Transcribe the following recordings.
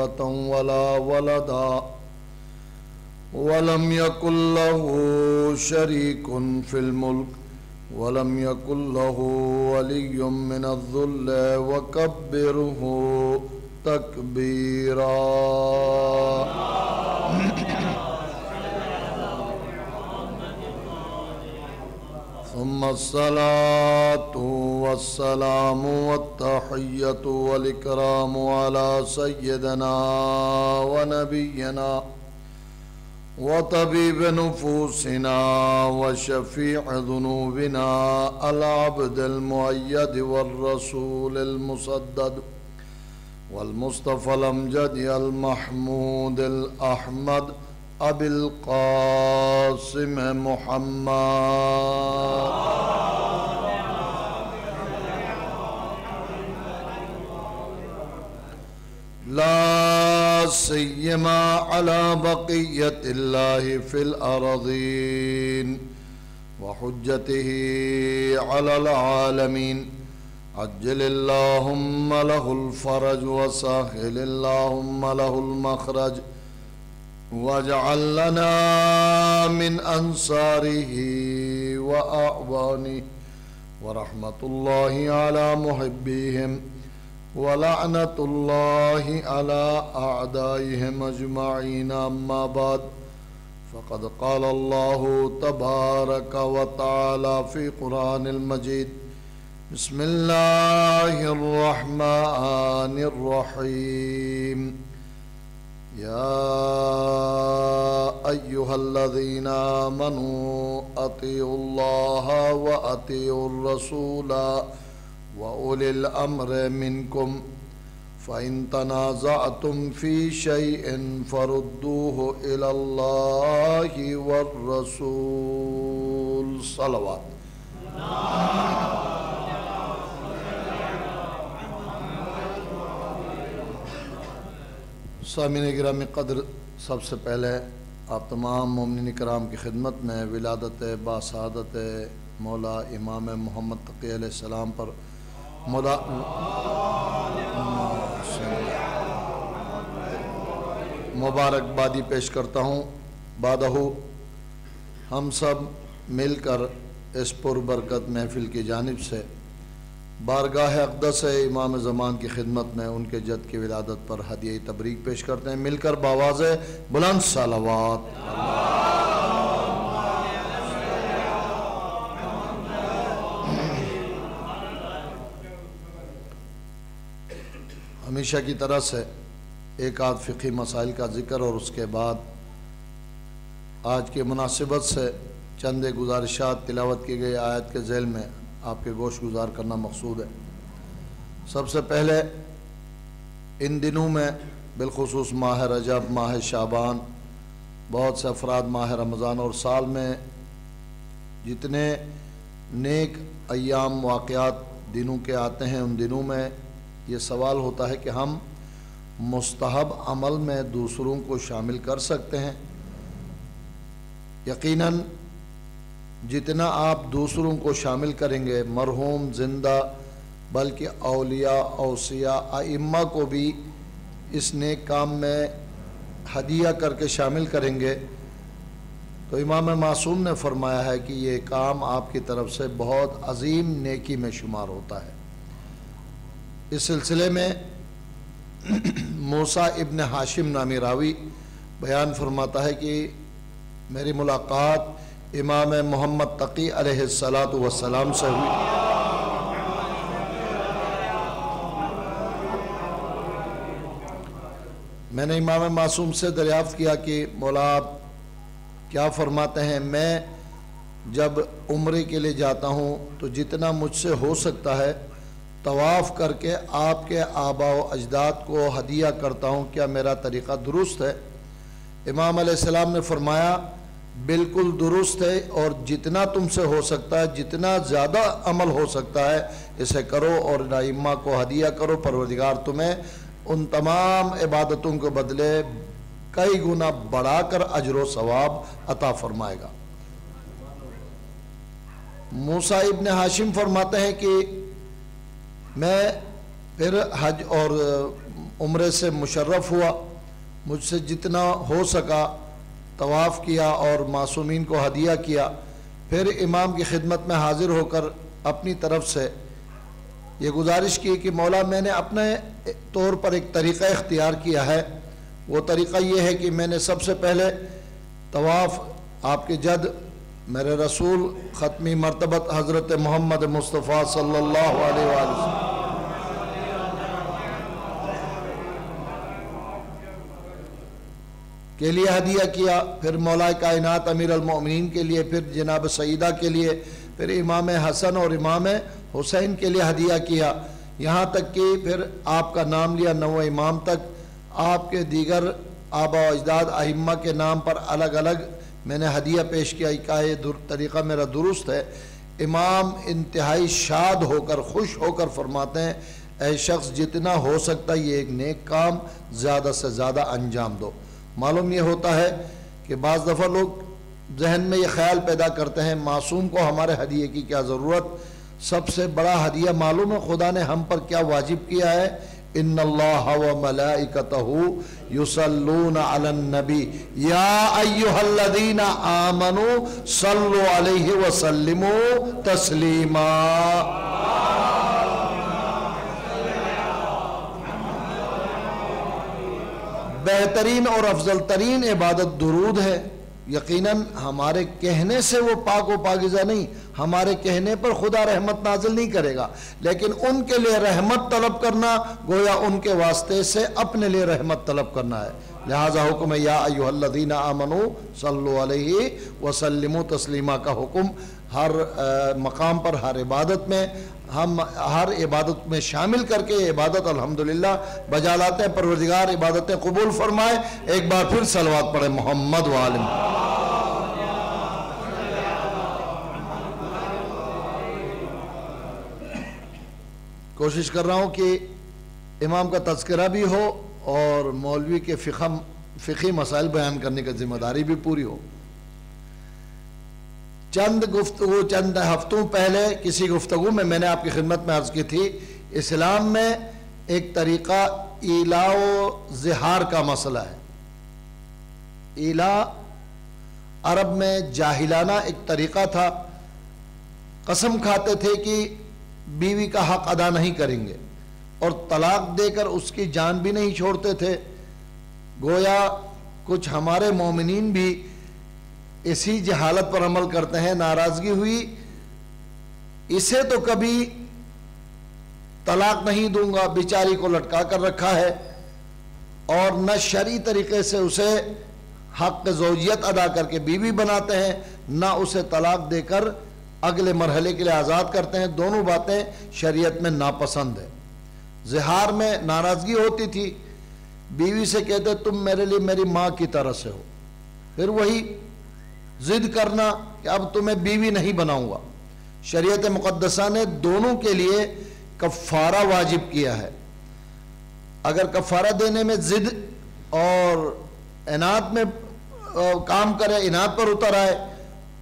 ولا ولدا ولم يكن له شريك في الملك ولم يكن له ولي من الذل وكبره تكبيرا. ثم الصلاة والسلام والتحية والإكرام على سيدنا ونبينا وطبيب نفوسنا وشفيع ذنوبنا العبد المؤيد والرسول المسدد والمصطفى الأمجد المحمود الأحمد أبي القاسم محمد لا سيما على بقية الله في الأرضين وحجته على العالمين. عجل اللهم له الفرج وسهل اللهم له المخرج واجعل لنا من أنصاره وأعوانه. ورحمة الله على محبيهم ولعنة الله على أعدائهم أجمعين. أما بعد فقد قال الله تبارك وتعالى في قرآن المجيد: بسم الله الرحمن الرحيم. يا أيها الذين آمنوا أطيعوا الله وأطيعوا الرسول وأولي الأمر منكم فإن تنازعتم في شيء فردوه إلى الله والرسول. صلوات. سامعین گرامی قدر، سب سے پہلے آپ تمام مومنین کرام کی خدمت میں ولادت باسعادت مولا امام محمد تقی علیہ السلام پر مبارکبادی پیش کرتا ہوں. بعدہ ہم سب مل کر اس پربرکت محفل کی جانب سے بارگاہ اقدس امام زمان کی خدمت میں ان کے جد کی ولادت پر ہدیہ تبریک پیش کرتے ہیں. مل کر بآواز بلند صلوات. ہمیشہ کی طرح سے ایک آدھ فقہی مسائل کا ذکر اور اس کے بعد آج کی مناسبت سے چند گزارشات تلاوت کی گئی آیت کے ذیل میں آپ کے گوش گزار کرنا مقصود ہے. سب سے پہلے ان دنوں میں بالخصوص ماہ رجب، ماہ شعبان، بہت سے افراد ماہ رمضان اور سال میں جتنے نیک ایام واقعات دنوں کے آتے ہیں، ان دنوں میں یہ سوال ہوتا ہے کہ ہم مستحب عمل میں دوسروں کو شامل کر سکتے ہیں؟ یقیناً جتنا آپ دوسروں کو شامل کریں گے، مرحوم، زندہ، بلکہ اولیاء، اوصیاء، ائمہ کو بھی اس نیک کام میں ہدیہ کر کے شامل کریں گے تو امام معصوم نے فرمایا ہے کہ یہ کام آپ کی طرف سے بہت عظیم نیکی میں شمار ہوتا ہے. اس سلسلے میں موسیٰ ابن ہاشم نامی راوی بیان فرماتا ہے کہ میری ملاقات امام محمد تقی علیہ السلام سے ہوئی. میں نے امام معصوم سے دریافت کیا کہ مولا آپ کیا فرماتے ہیں؟ میں جب عمرے کے لیے جاتا ہوں تو جتنا مجھ سے ہو سکتا ہے طواف کر کے آپ کے آباء و اجداد کو ہدیہ کرتا ہوں، کیا میرا طریقہ درست ہے؟ امام علیہ السلام نے فرمایا بالکل درست ہے، اور جتنا تم سے ہو سکتا ہے، جتنا زیادہ عمل ہو سکتا ہے اسے کرو اور ائمہ کو ہدیہ کرو. پروردگار تمہیں ان تمام عبادتوں کے بدلے کئی گنا بڑھا کر اجر و ثواب عطا فرمائے گا. موسیٰ ابن ہاشم فرماتے ہیں کہ میں پھر حج اور عمرے سے مشرف ہوا، مجھ سے جتنا ہو سکا طواف کیا اور معصومین کو ہدیہ کیا، پھر امام کی خدمت میں حاضر ہو کر اپنی طرف سے یہ گزارش کی کہ مولا میں نے اپنے طور پر ایک طریقہ اختیار کیا ہے، وہ طریقہ یہ ہے کہ میں نے سب سے پہلے طواف آپ کے جد میرے رسول ختمی مرتبت حضرت محمد مصطفیٰ صلی اللہ علیہ وآلہ وسلم کے لیے ہدیہ کیا، پھر مولا کائنات امیر المؤمنین کے لیے، پھر جناب سیدہ کے لیے، پھر امام حسن اور امام حسین کے لیے ہدیہ کیا، یہاں تک کہ پھر آپ کا نام لیا 9 امام تک، آپ کے دیگر آبا و اجداد ائمہ کے نام پر الگ الگ میں نے ہدیہ پیش کیا کہ یہ طریقہ میرا درست ہے۔ امام انتہائی شاد ہو کر خوش ہو کر فرماتے ہیں اے شخص جتنا ہو سکتا یہ ایک نیک کام زیادہ سے زیادہ انجام دو۔ معلوم یہ ہوتا ہے کہ بعض دفعہ لوگ ذہن میں یہ خیال پیدا کرتے ہیں معصوم کو ہمارے ہدیے کی کیا ضرورت، سب سے بڑا ہدیہ معلوم ہے خدا نے ہم پر کیا واجب کیا ہے، ان اللہ و ملائکتہ یصلون علی النبی یا ایہا الذین آمنوا صلوا علیہ وسلموا تسلیما۔ بہترین اور افضل ترین عبادت درود ہے، یقیناً ہمارے کہنے سے وہ پاک و پاکیزہ نہیں، ہمارے کہنے پر خدا رحمت نازل نہیں کرے گا، لیکن ان کے لیے رحمت طلب کرنا گویا ان کے واسطے سے اپنے لیے رحمت طلب کرنا ہے، لہذا حکم ہے یا ایھا الذین آمنوا صلوا علیہ وسلموا تسلیما کا حکم ہر مقام پر ہر عبادت میں ہم ہر عبادت میں شامل کر کے یہ عبادت الحمدللہ بجا لاتے ہیں۔ پروردگار عبادتیں قبول فرمائے، ایک بار پھر صلوات پڑھیں محمد وآلہ۔ کوشش کر رہا ہوں کہ امام کا تذکرہ بھی ہو اور مولوی کے فقہی مسائل بیان کرنے کی ذمہ داری بھی پوری ہو۔ چند ہفتوں پہلے کسی گفتگو میں نے آپ کی خدمت میں عرض کی تھی، اسلام میں ایک طریقہ ایلا و زہار کا مسئلہ ہے۔ ایلا عرب میں جاہلانہ ایک طریقہ تھا، قسم کھاتے تھے کہ بیوی کا حق ادا نہیں کریں گے اور طلاق دے کر اس کی جان بھی نہیں چھوڑتے تھے۔ گویا کچھ ہمارے مومنین بھی اسی جہالت پر عمل کرتے ہیں، ناراضگی ہوئی اسے تو کبھی طلاق نہیں دوں گا، بیچاری کو لٹکا کر رکھا ہے، اور نہ شرعی طریقے سے اسے حق زوجیت ادا کر کے بیوی بناتے ہیں، نہ اسے طلاق دے کر اگلے مرحلے کے لیے آزاد کرتے ہیں۔ دونوں باتیں شریعت میں ناپسند ہے۔ زہار میں ناراضگی ہوتی تھی، بیوی سے کہتے تم میرے لیے میری ماں کی طرح سے ہو، پھر وہی ضد کرنا کہ اب تمہیں بیوی نہیں بناؤں گا۔ شریعت مقدسہ نے دونوں کے لیے کفارہ واجب کیا ہے۔ اگر کفارہ دینے میں ضد اور عناد میں کام کرے، عناد پر اتر آئے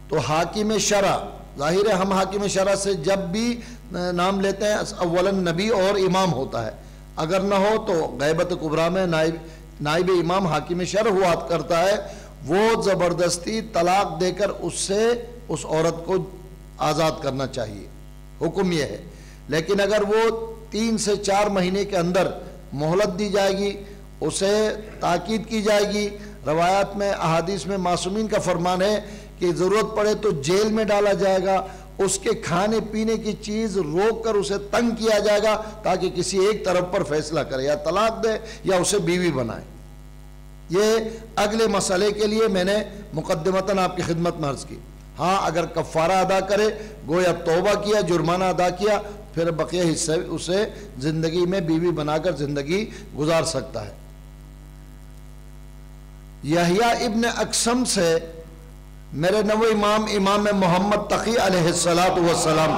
تو حاکم شرع، ظاہر ہے ہم حاکم شرع سے جب بھی نام لیتے ہیں اولاً نبی اور امام ہوتا ہے، اگر نہ ہو تو غیبت کبریٰ میں نائب امام حاکم شرع ہوا کرتا ہے، وہ زبردستی طلاق دے کر اس عورت کو آزاد کرنا چاہیے، حکم یہ ہے۔ لیکن اگر وہ 3 سے 4 مہینے کے اندر مہلت دی جائے گی، اسے تاکید کی جائے گی، روایات میں احادیث میں معصومین کا فرمان ہے کہ ضرورت پڑے تو جیل میں ڈالا جائے گا، اس کے کھانے پینے کی چیز روک کر اسے تنگ کیا جائے گا تاکہ کسی ایک طرف پر فیصلہ کرے، یا طلاق دے یا اسے بیوی بنائے۔ یہ اگلے مسئلے کے لیے میں نے مقدمتاً آپ کی خدمت میں عرض کی۔ ہاں اگر کفارہ ادا کرے، گویا توبہ کیا، جرمانہ ادا کیا، پھر بقیہ حصے اسے زندگی میں بیوی بنا کر زندگی گزار سکتا ہے۔ یحییٰ ابن اقسم سے میرے نوے امام محمد تقی علیہ السلام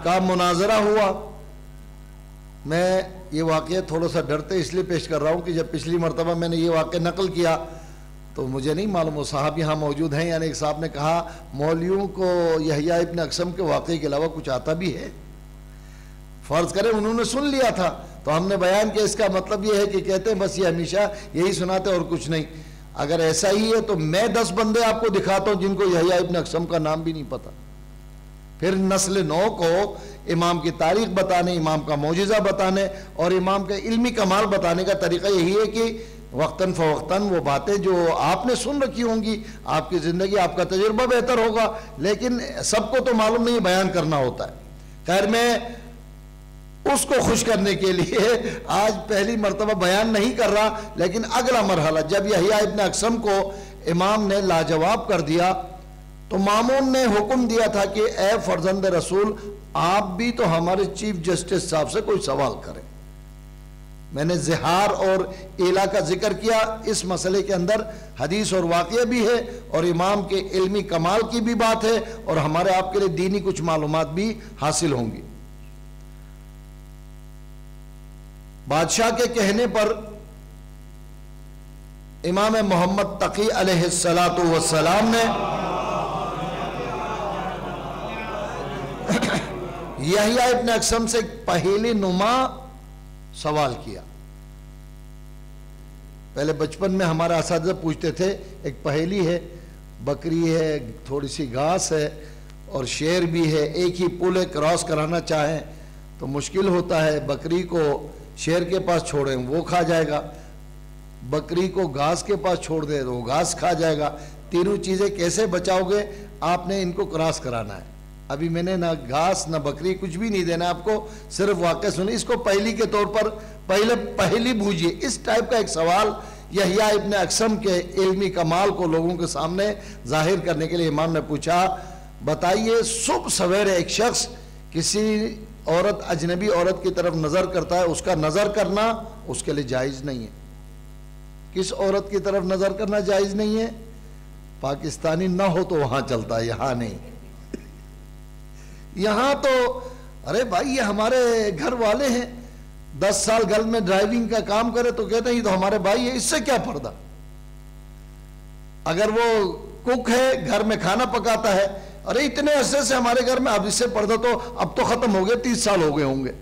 کا مناظرہ ہوا۔ میں یہ واقعہ تھوڑا سا ڈرتے اس لیے پیش کر رہا ہوں کہ جب پچھلی مرتبہ میں نے یہ واقعہ نقل کیا تو مجھے نہیں معلوم وہ صاحب یہاں موجود ہیں، یعنی ایک صاحب نے کہا مولویوں کو یحییٰ ابن اقسم کے واقعے کے علاوہ کچھ آتا بھی ہے؟ فرض کریں انہوں نے سن لیا تھا تو ہم نے بیان کیا، اس کا مطلب یہ ہے کہ کہتے ہیں بس یہ ہمیشہ یہی سناتے اور کچھ نہیں۔ اگر ایسا ہی ہے تو میں 10 بندے آپ کو دکھاتا ہوں جن کو یحییٰ ابن اقسم کا نام بھی نہیں پتا۔ پھر نسل نو کو امام کی تاریخ بتانے، امام کا معجزہ بتانے اور امام کے علمی کمال بتانے کا طریقہ یہی ہے کہ وقتاً فوقتاً وہ باتیں جو آپ نے سن رکھی ہوں گی، آپ کی زندگی، آپ کا تجربہ بہتر ہوگا، لیکن سب کو تو معلوم نہیں، بیان کرنا ہوتا ہے۔ خیر، میں اس کو خوش کرنے کے لیے آج پہلی مرتبہ بیان نہیں کر رہا، لیکن اگلا مرحلہ جب یحییٰ ابن اقسم کو امام نے لاجواب کر دیا تو مامون نے حکم دیا تھا کہ اے فرزند رسول، آپ بھی تو ہمارے چیف جسٹس صاحب سے کوئی سوال کریں۔ میں نے زہار اور ایلا کا ذکر کیا، اس مسئلے کے اندر حدیث اور واقعہ بھی ہے اور امام کے علمی کمال کی بھی بات ہے اور ہمارے آپ کے لیے دینی کچھ معلومات بھی حاصل ہوں گی۔ بادشاہ کے کہنے پر امام محمد تقی علیہ السلام نے یحییٰ ابن اقسم سے پہیلی نما سوال کیا۔ پہلے بچپن میں ہمارا اساتذہ پوچھتے تھے، ایک پہیلی ہے، بکری ہے، تھوڑی سی گھاس ہے اور شیر بھی ہے، ایک ہی پل کراس کرانا چاہیں تو مشکل ہوتا ہے، بکری کو شیر کے پاس چھوڑیں وہ کھا جائے گا، بکری کو گھاس کے پاس چھوڑ دے تو وہ گھاس کھا جائے گا، تینوں چیزیں کیسے بچاؤ گے؟ آپ نے ان کو کراس کرانا ہے۔ ابھی میں نے نہ گھاس نہ بکری کچھ بھی نہیں دینا آپ کو، صرف واقعہ سنیں، اس کو پہلی کے طور پر پہلی بوجھیے۔ اس ٹائپ کا ایک سوال یحییٰ ابن اقسم کے علمی کمال کو لوگوں کے سامنے ظاہر کرنے کے لیے امام نے پوچھا، بتائیے صبح سویرے ایک شخص کسی عورت، اجنبی عورت کی طرف نظر کرتا ہے، اس کا نظر کرنا اس کے لیے جائز نہیں ہے۔ کس عورت کی طرف نظر کرنا جائز نہیں ہے؟ پاکستانی نہ ہو تو وہاں چلتا ہے، یہاں نہیں۔ یہاں تو ارے بھائی یہ ہمارے گھر والے ہیں، 10 سال گھر میں ڈرائیونگ کا کام کرے تو کہتے ہیں یہ تو ہمارے بھائی ہے، اس سے کیا پردہ؟ اگر وہ کک ہے، گھر میں کھانا پکاتا ہے، ارے اتنے عرصے سے ہمارے گھر میں، اب اس سے پردہ تو اب تو ختم ہو گئے، 30 سال ہو گئے ہوں گے۔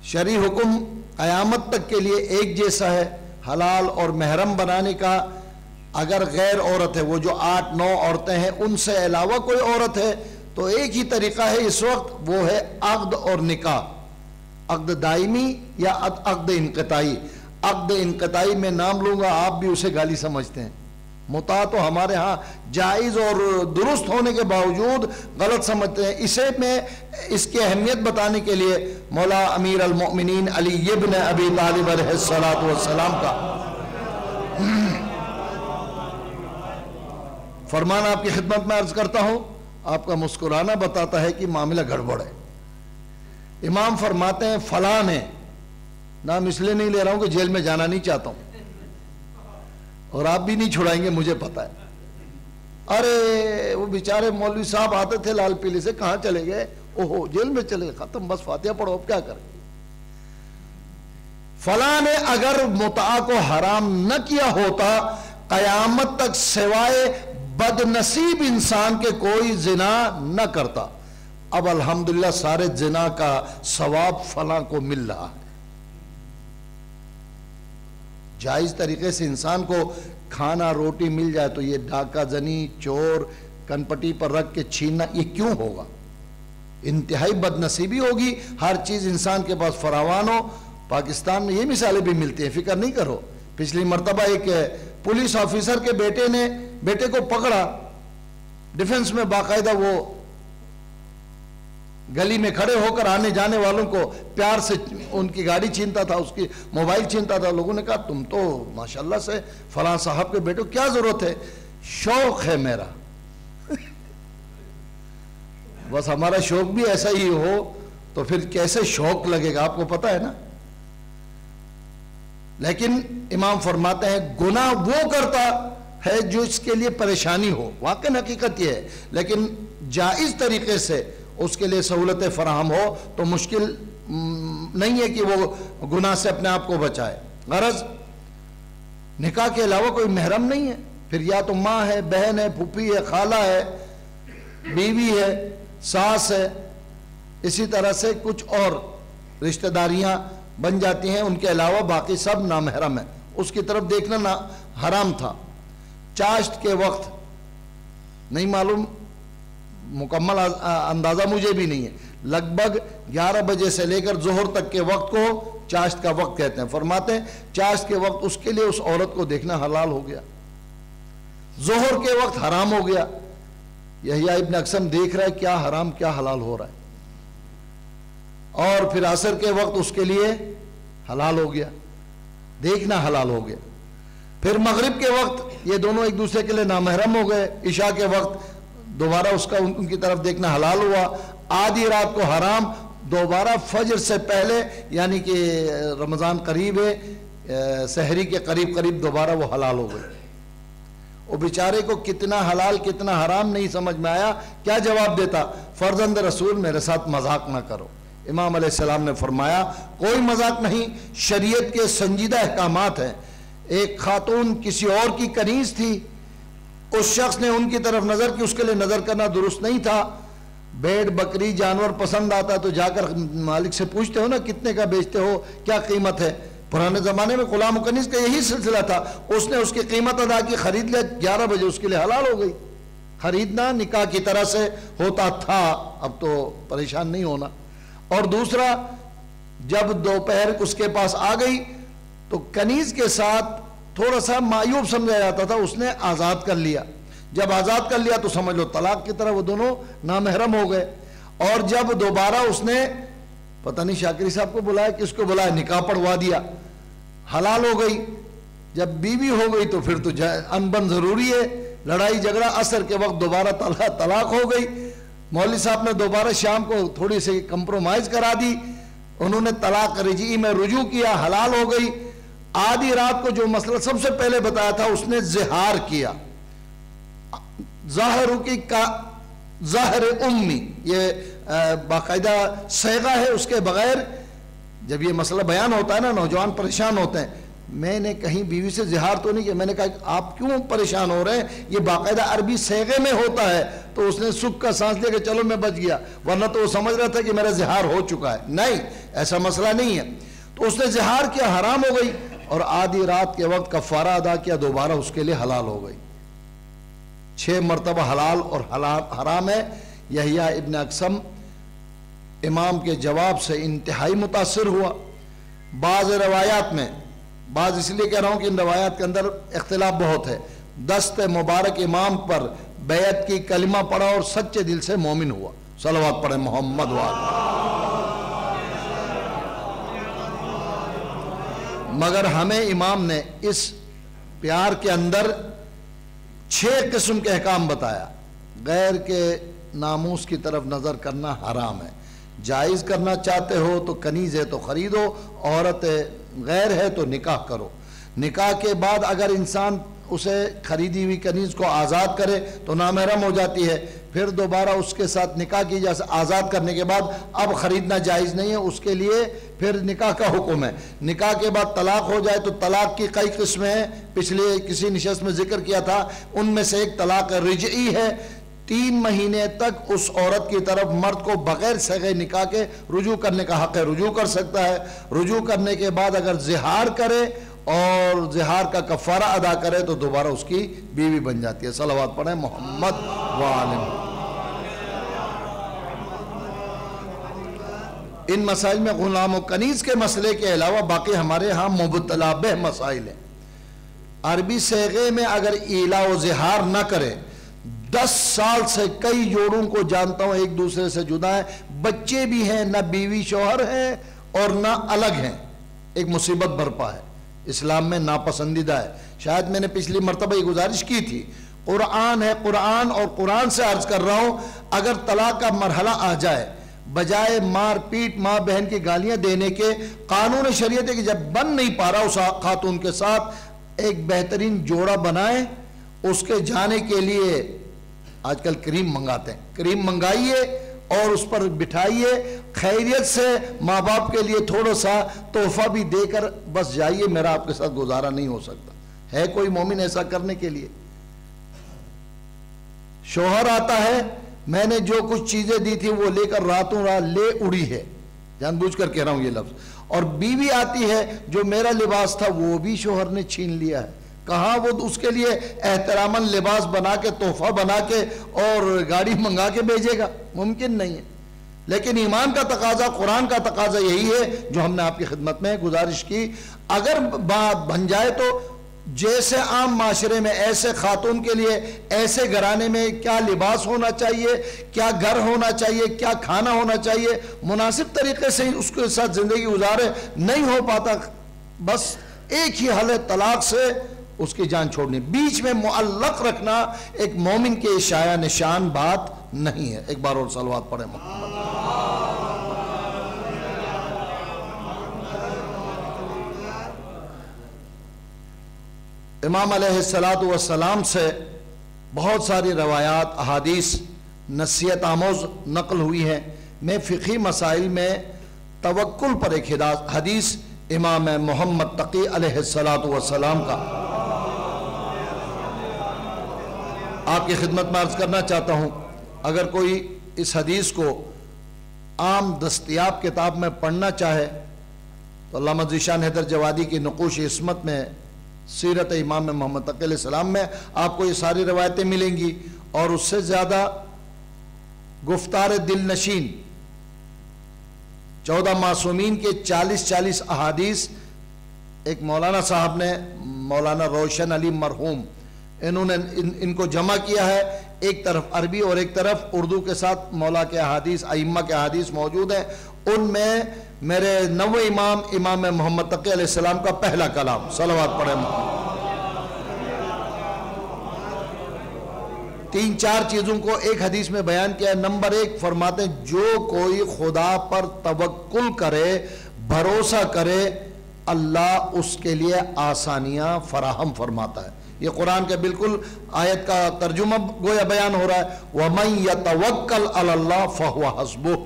شرعی حکم قیامت تک کے لیے ایک جیسا ہے، حلال اور محرم بنانے کا۔ اگر غیر عورت ہے، وہ جو 8-9 عورتیں ہیں، ان سے علاوہ کوئی عورت ہے تو ایک ہی طریقہ ہے اس وقت، وہ ہے عقد اور نکاح، عقد دائمی یا عقد انقطاعی۔ عقد انقطاعی میں نام لوں گا، آپ بھی اسے گالی سمجھتے ہیں۔ متاع تو ہمارے ہاں جائز اور درست ہونے کے باوجود غلط سمجھتے ہیں۔ اسے میں اس کی اہمیت بتانے کے لیے مولا امیر المؤمنین علی ابن ابی طالب علیہ السلام کا فرمان آپ کی خدمت میں عرض کرتا ہوں۔ آپ کا مسکرانا بتاتا ہے کہ معاملہ گڑبڑ ہے۔ امام فرماتے ہیں فلاں نے، نام اس لیے نہیں لے رہا ہوں کہ جیل میں جانا نہیں چاہتا ہوں اور آپ بھی نہیں چھڑائیں گے، مجھے پتا ہے۔ ارے وہ بیچارے مولوی صاحب آتے تھے لال پیلی سے، کہاں چلے گئے؟ اوہو جیل میں چلے، ختم، بس فاتحہ پڑھو، اب کیا کریں؟ فلاں نے اگر متعہ کو حرام نہ کیا ہوتا، قیامت تک سوائے بد نصیب انسان کے کوئی زنا نہ کرتا۔ اب الحمدللہ سارے زنا کا ثواب فلاں کو مل رہا ہے۔ جائز طریقے سے انسان کو کھانا روٹی مل جائے تو یہ ڈاکہ زنی، چور، کنپٹی پر رکھ کے چھیننا یہ کیوں ہوگا؟ انتہائی بد نصیبی ہوگی۔ ہر چیز انسان کے پاس فراوان ہو۔ پاکستان میں یہ مثالیں بھی ملتی ہیں، فکر نہیں کرو۔ پچھلی مرتبہ ایک پولیس آفیسر کے بیٹے کو پکڑا، ڈیفنس میں باقاعدہ وہ گلی میں کھڑے ہو کر آنے جانے والوں کو پیار سے ان کی گاڑی چھینتا تھا، اس کی موبائل چھینتا تھا۔ لوگوں نے کہا تم تو ماشاءاللہ سے فلاں صاحب کے بیٹے، کیا ضرورت ہے؟ شوق ہے میرا۔ بس ہمارا شوق بھی ایسا ہی ہو تو پھر کیسے شوق لگے گا، آپ کو پتا ہے نا۔ لیکن امام فرماتے ہیں گناہ وہ کرتا ہے جو اس کے لیے پریشانی ہو، واقعی حقیقت یہ ہے، لیکن جائز طریقے سے اس کے لیے سہولتیں فراہم ہو تو مشکل نہیں ہے کہ وہ گناہ سے اپنے آپ کو بچائے۔ غرض نکاح کے علاوہ کوئی محرم نہیں ہے، پھر یا تو ماں ہے، بہن ہے، پھوپھی ہے، خالہ ہے، بیوی ہے، ساس ہے، اسی طرح سے کچھ اور رشتہ داریاں بن جاتی ہیں، ان کے علاوہ باقی سب نامحرم ہیں، اس کی طرف دیکھنا حرام تھا۔ چاشت کے وقت نہیں معلوم، مکمل اندازہ مجھے بھی نہیں ہے، لگ بھگ 11 بجے سے لے کر ظہر تک کے وقت کو چاشت کا وقت کہتے ہیں۔ فرماتے ہیں چاشت کے وقت اس کے لیے اس عورت کو دیکھنا حلال ہو گیا، ظہر کے وقت حرام ہو گیا۔ یحییٰ ابن اقسم دیکھ رہا ہے کیا حرام کیا حلال ہو رہا ہے، اور پھر عصر کے وقت اس کے لیے حلال ہو گیا، دیکھنا حلال ہو گیا۔ پھر مغرب کے وقت یہ دونوں ایک دوسرے کے لیے نامحرم ہو گئے، عشاء کے وقت دوبارہ اس کا ان کی طرف دیکھنا حلال ہوا، آدھی رات کو حرام، دوبارہ فجر سے پہلے یعنی کہ رمضان قریب ہے، سحری کے قریب قریب دوبارہ وہ حلال ہو گئے۔ وہ بیچارے کو کتنا حلال کتنا حرام نہیں سمجھ میں آیا، کیا جواب دیتا؟ فرزند رسول میرے ساتھ مذاق نہ کرو۔ امام علیہ السلام نے فرمایا کوئی مذاق نہیں، شریعت کے سنجیدہ احکامات ہیں۔ ایک خاتون کسی اور کی کنیز تھی، اس شخص نے ان کی طرف نظر کی، اس کے لیے نظر کرنا درست نہیں تھا۔ بیڑ بکری جانور پسند آتا تو جا کر مالک سے پوچھتے ہو نا کتنے کا بیچتے ہو، کیا قیمت ہے۔ پرانے زمانے میں غلام و کنیز کا یہی سلسلہ تھا، اس نے اس کی قیمت ادا کی، خرید لیا، 11 بجے اس کے لیے حلال ہو گئی۔ خریدنا نکاح کی طرح سے ہوتا تھا، اب تو پریشان نہیں ہونا۔ اور دوسرا، جب دوپہر اس کے پاس آ گئی تو کنیز کے ساتھ تھوڑا سا معیوب سمجھا جاتا تھا، اس نے آزاد کر لیا۔ جب آزاد کر لیا تو سمجھ لو طلاق کی طرح وہ دونوں نامحرم ہو گئے۔ اور جب دوبارہ اس نے پتہ نہیں شاکری صاحب کو بلایا کس کو بلایا، نکاح پڑھوا دیا، حلال ہو گئی۔ جب بیوی ہو گئی تو پھر تو انبن ضروری ہے، لڑائی جھگڑا، عصر کے وقت دوبارہ طلاق ہو گئی۔ مولوی صاحب نے دوبارہ شام کو تھوڑی سی کمپرومائز کرا دی، انہوں نے طلاق رجعی میں رجوع کیا، حلال ہو گئی۔ آدھی رات کو جو مسئلہ سب سے پہلے بتایا تھا اس نے زہار کیا، ظاہر کی کا ظاہر امی، یہ باقاعدہ صیغہ ہے، اس کے بغیر جب یہ مسئلہ بیان ہوتا ہے نا نوجوان پریشان ہوتے ہیں۔ میں نے کہیں بیوی سے زہار تو نہیں کیا، میں نے کہا آپ کیوں پریشان ہو رہے ہیں، یہ باقاعدہ عربی صیغے میں ہوتا ہے۔ تو اس نے سکھ کا سانس لیا کہ چلو میں بچ گیا، ورنہ تو وہ سمجھ رہا تھا کہ میرا زہار ہو چکا ہے۔ نہیں، ایسا مسئلہ نہیں ہے۔ تو اس نے زہار کیا، حرام ہو گئی، اور آدھی رات کے وقت کفارہ ادا کیا، دوبارہ اس کے لیے حلال ہو گئی۔ 6 مرتبہ حلال اور حرام ہے۔ یحییٰ ابن اقسم امام کے جواب سے انتہائی متاثر ہوا۔ بعض روایات میں، بعض اس لیے کہہ رہا ہوں کہ ان روایات کے اندر اختلاف بہت ہے، دست مبارک امام پر بیعت کی کلمہ پڑھا اور سچے دل سے مومن ہوا۔ صلوات پڑھیں محمد وآلہ۔ مگر ہمیں امام نے اس پیار کے اندر 6 قسم کے احکام بتایا۔ غیر کے ناموس کی طرف نظر کرنا حرام ہے، جائز کرنا چاہتے ہو تو کنیز ہے تو خریدو، عورت غیر ہے تو نکاح کرو۔ نکاح کے بعد اگر انسان اسے خریدی ہوئی کنیز کو آزاد کرے تو نامحرم ہو جاتی ہے، پھر دوبارہ اس کے ساتھ نکاح کی جیسے آزاد کرنے کے بعد اب خریدنا جائز نہیں ہے، اس کے لیے پھر نکاح کا حکم ہے۔ نکاح کے بعد طلاق ہو جائے تو طلاق کی کئی قسمیں ہیں، پچھلے کسی نشست میں ذکر کیا تھا، ان میں سے ایک طلاق رجعی ہے۔ 3 مہینے تک اس عورت کی طرف مرد کو بغیر صیغہ نکاح کے رجوع کرنے کا حق ہے، رجوع کر سکتا ہے۔ رجوع کرنے کے بعد اگر زہار کرے اور زہار کا کفارہ ادا کرے تو دوبارہ اس کی بیوی بن جاتی ہے۔ صلوات پڑھیں محمد وآلہ۔ ان مسائل میں غلام و کنیز کے مسئلے کے علاوہ باقی ہمارے ہاں مبتلا بہ مسائل ہیں۔ عربی صیغے میں اگر ایلا و زہار نہ کرے، 10 سال سے کئی جوڑوں کو جانتا ہوں ایک دوسرے سے جدا ہیں، بچے بھی ہیں، نہ بیوی شوہر ہیں اور نہ الگ ہیں، ایک مصیبت برپا ہے، اسلام میں ناپسندیدہ ہے۔ شاید میں نے پچھلی مرتبہ یہ گزارش کی تھی، قرآن ہے، قرآن اور قرآن سے عرض کر رہا ہوں، اگر طلاق کا مرحلہ آ جائے، بجائے مار پیٹ ماں بہن کی گالیاں دینے کے، قانون شریعت ہے کہ جب بن نہیں پا رہا اس خاتون کے ساتھ، ایک بہترین جوڑا بنائیں، اس کے جانے کے لیے آج کل کریم منگاتے ہیں، کریم منگائیے اور اس پر بٹھائیے، خیریت سے ماں باپ کے لیے تھوڑا سا تحفہ بھی دے کر بس جائیے، میرا آپ کے ساتھ گزارا نہیں ہو سکتا، ہے کوئی مومن ایسا کرنے کے لیے؟ شوہر آتا ہے، میں نے جو کچھ چیزیں دی تھی وہ لے کر راتوں رات لے اڑی ہے، جان بوجھ کر کہہ رہا ہوں یہ لفظ، اور بیوی آتی ہے جو میرا لباس تھا وہ بھی شوہر نے چھین لیا ہے، کہاں وہ اس کے لیے احتراماً لباس بنا کے، تحفہ بنا کے اور گاڑی منگا کے بھیجے گا؟ ممکن نہیں ہے۔ لیکن ایمان کا تقاضا، قرآن کا تقاضا یہی ہے جو ہم نے آپ کی خدمت میں گزارش کی، اگر بات بن جائے تو جیسے عام معاشرے میں ایسے خاتون کے لیے ایسے گھرانے میں کیا لباس ہونا چاہیے، کیا گھر ہونا چاہیے، کیا کھانا ہونا چاہیے، مناسب طریقے سے اس کے ساتھ زندگی گزارے، نہیں ہو پاتا، بس ایک ہی حل ہے، طلاق سے اس کی جان چھوڑنی۔ بیچ میں معلق رکھنا ایک مومن کے شایع نشان بات نہیں ہے۔ ایک بار اور صلوات پڑھیں محمد۔ امام علیہ السلام سے بہت ساری روایات، احادیث نصیحت آموز نقل ہوئی ہیں۔ میں فقہی مسائل میں توکل پر ایک حدیث امام محمد تقی علیہ السلام کا آپ کی خدمت میں عرض کرنا چاہتا ہوں۔ اگر کوئی اس حدیث کو عام دستیاب کتاب میں پڑھنا چاہے تو علامہ ذیشان حیدر جوادی کی نقوش عصمت میں سیرت امام محمد تقی علیہ السلام میں آپ کو یہ ساری روایتیں ملیں گی، اور اس سے زیادہ گفتار دل نشین 14 معصومین کے 40 احادیث ایک مولانا صاحب نے، مولانا روشن علی مرحوم، انہوں نے ان کو جمع کیا ہے، ایک طرف عربی اور ایک طرف اردو کے ساتھ مولا کے احادیث، ائمہ کے احادیث موجود ہیں۔ ان میں میرے نویں امام امام محمد تقی علیہ السلام کا پہلا کلام، صلوات پڑھیں محمد۔ 3-4 چیزوں کو ایک حدیث میں بیان کیا ہے۔ نمبر 1 فرماتے ہیں جو کوئی خدا پر توکل کرے، بھروسہ کرے، اللہ اس کے لیے آسانیاں فراہم فرماتا ہے۔ یہ قرآن کے بالکل آیت کا ترجمہ گویا بیان ہو رہا ہے، وَمَن يَتَوَكَّلْ عَلَى اللَّهِ فَهُوَ حَسْبُهُ۔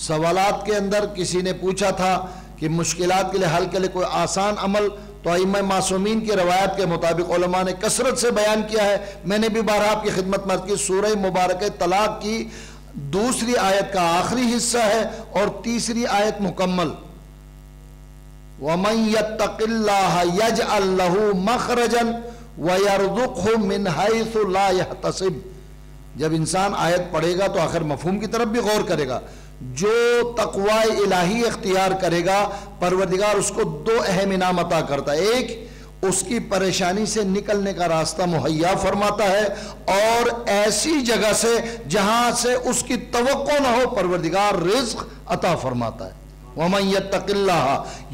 سوالات کے اندر کسی نے پوچھا تھا کہ مشکلات کے لیے حل کے لیے کوئی آسان عمل، تو ائمہ معصومین کی روایت کے مطابق علماء نے کثرت سے بیان کیا ہے۔ میں نے بھی بارہا آپ کی خدمت میں کی، سورہ مبارکہ طلاق کی 2 آیت کا آخری حصہ ہے اور 3 آیت مکمل، وَمَن يَتَّقِ اللَّهَ يَجْعَل لَّهُ مَخْرَجًا وَيَرْزُقْهُ مِنْ حَيْثُ لَا يَحْتَسِبُ۔ جب انسان آیت پڑھے گا تو آخر مفہوم کی طرف بھی غور کرے گا۔ جو تقوی الہی اختیار کرے گا، پروردگار اس کو 2 اہم انعام عطا کرتا ہے۔ ایک، اس کی پریشانی سے نکلنے کا راستہ مہیا فرماتا ہے، اور ایسی جگہ سے جہاں سے اس کی توقع نہ ہو پروردگار رزق عطا فرماتا ہے۔ وَمَن يَتَّقِ اللَّهَ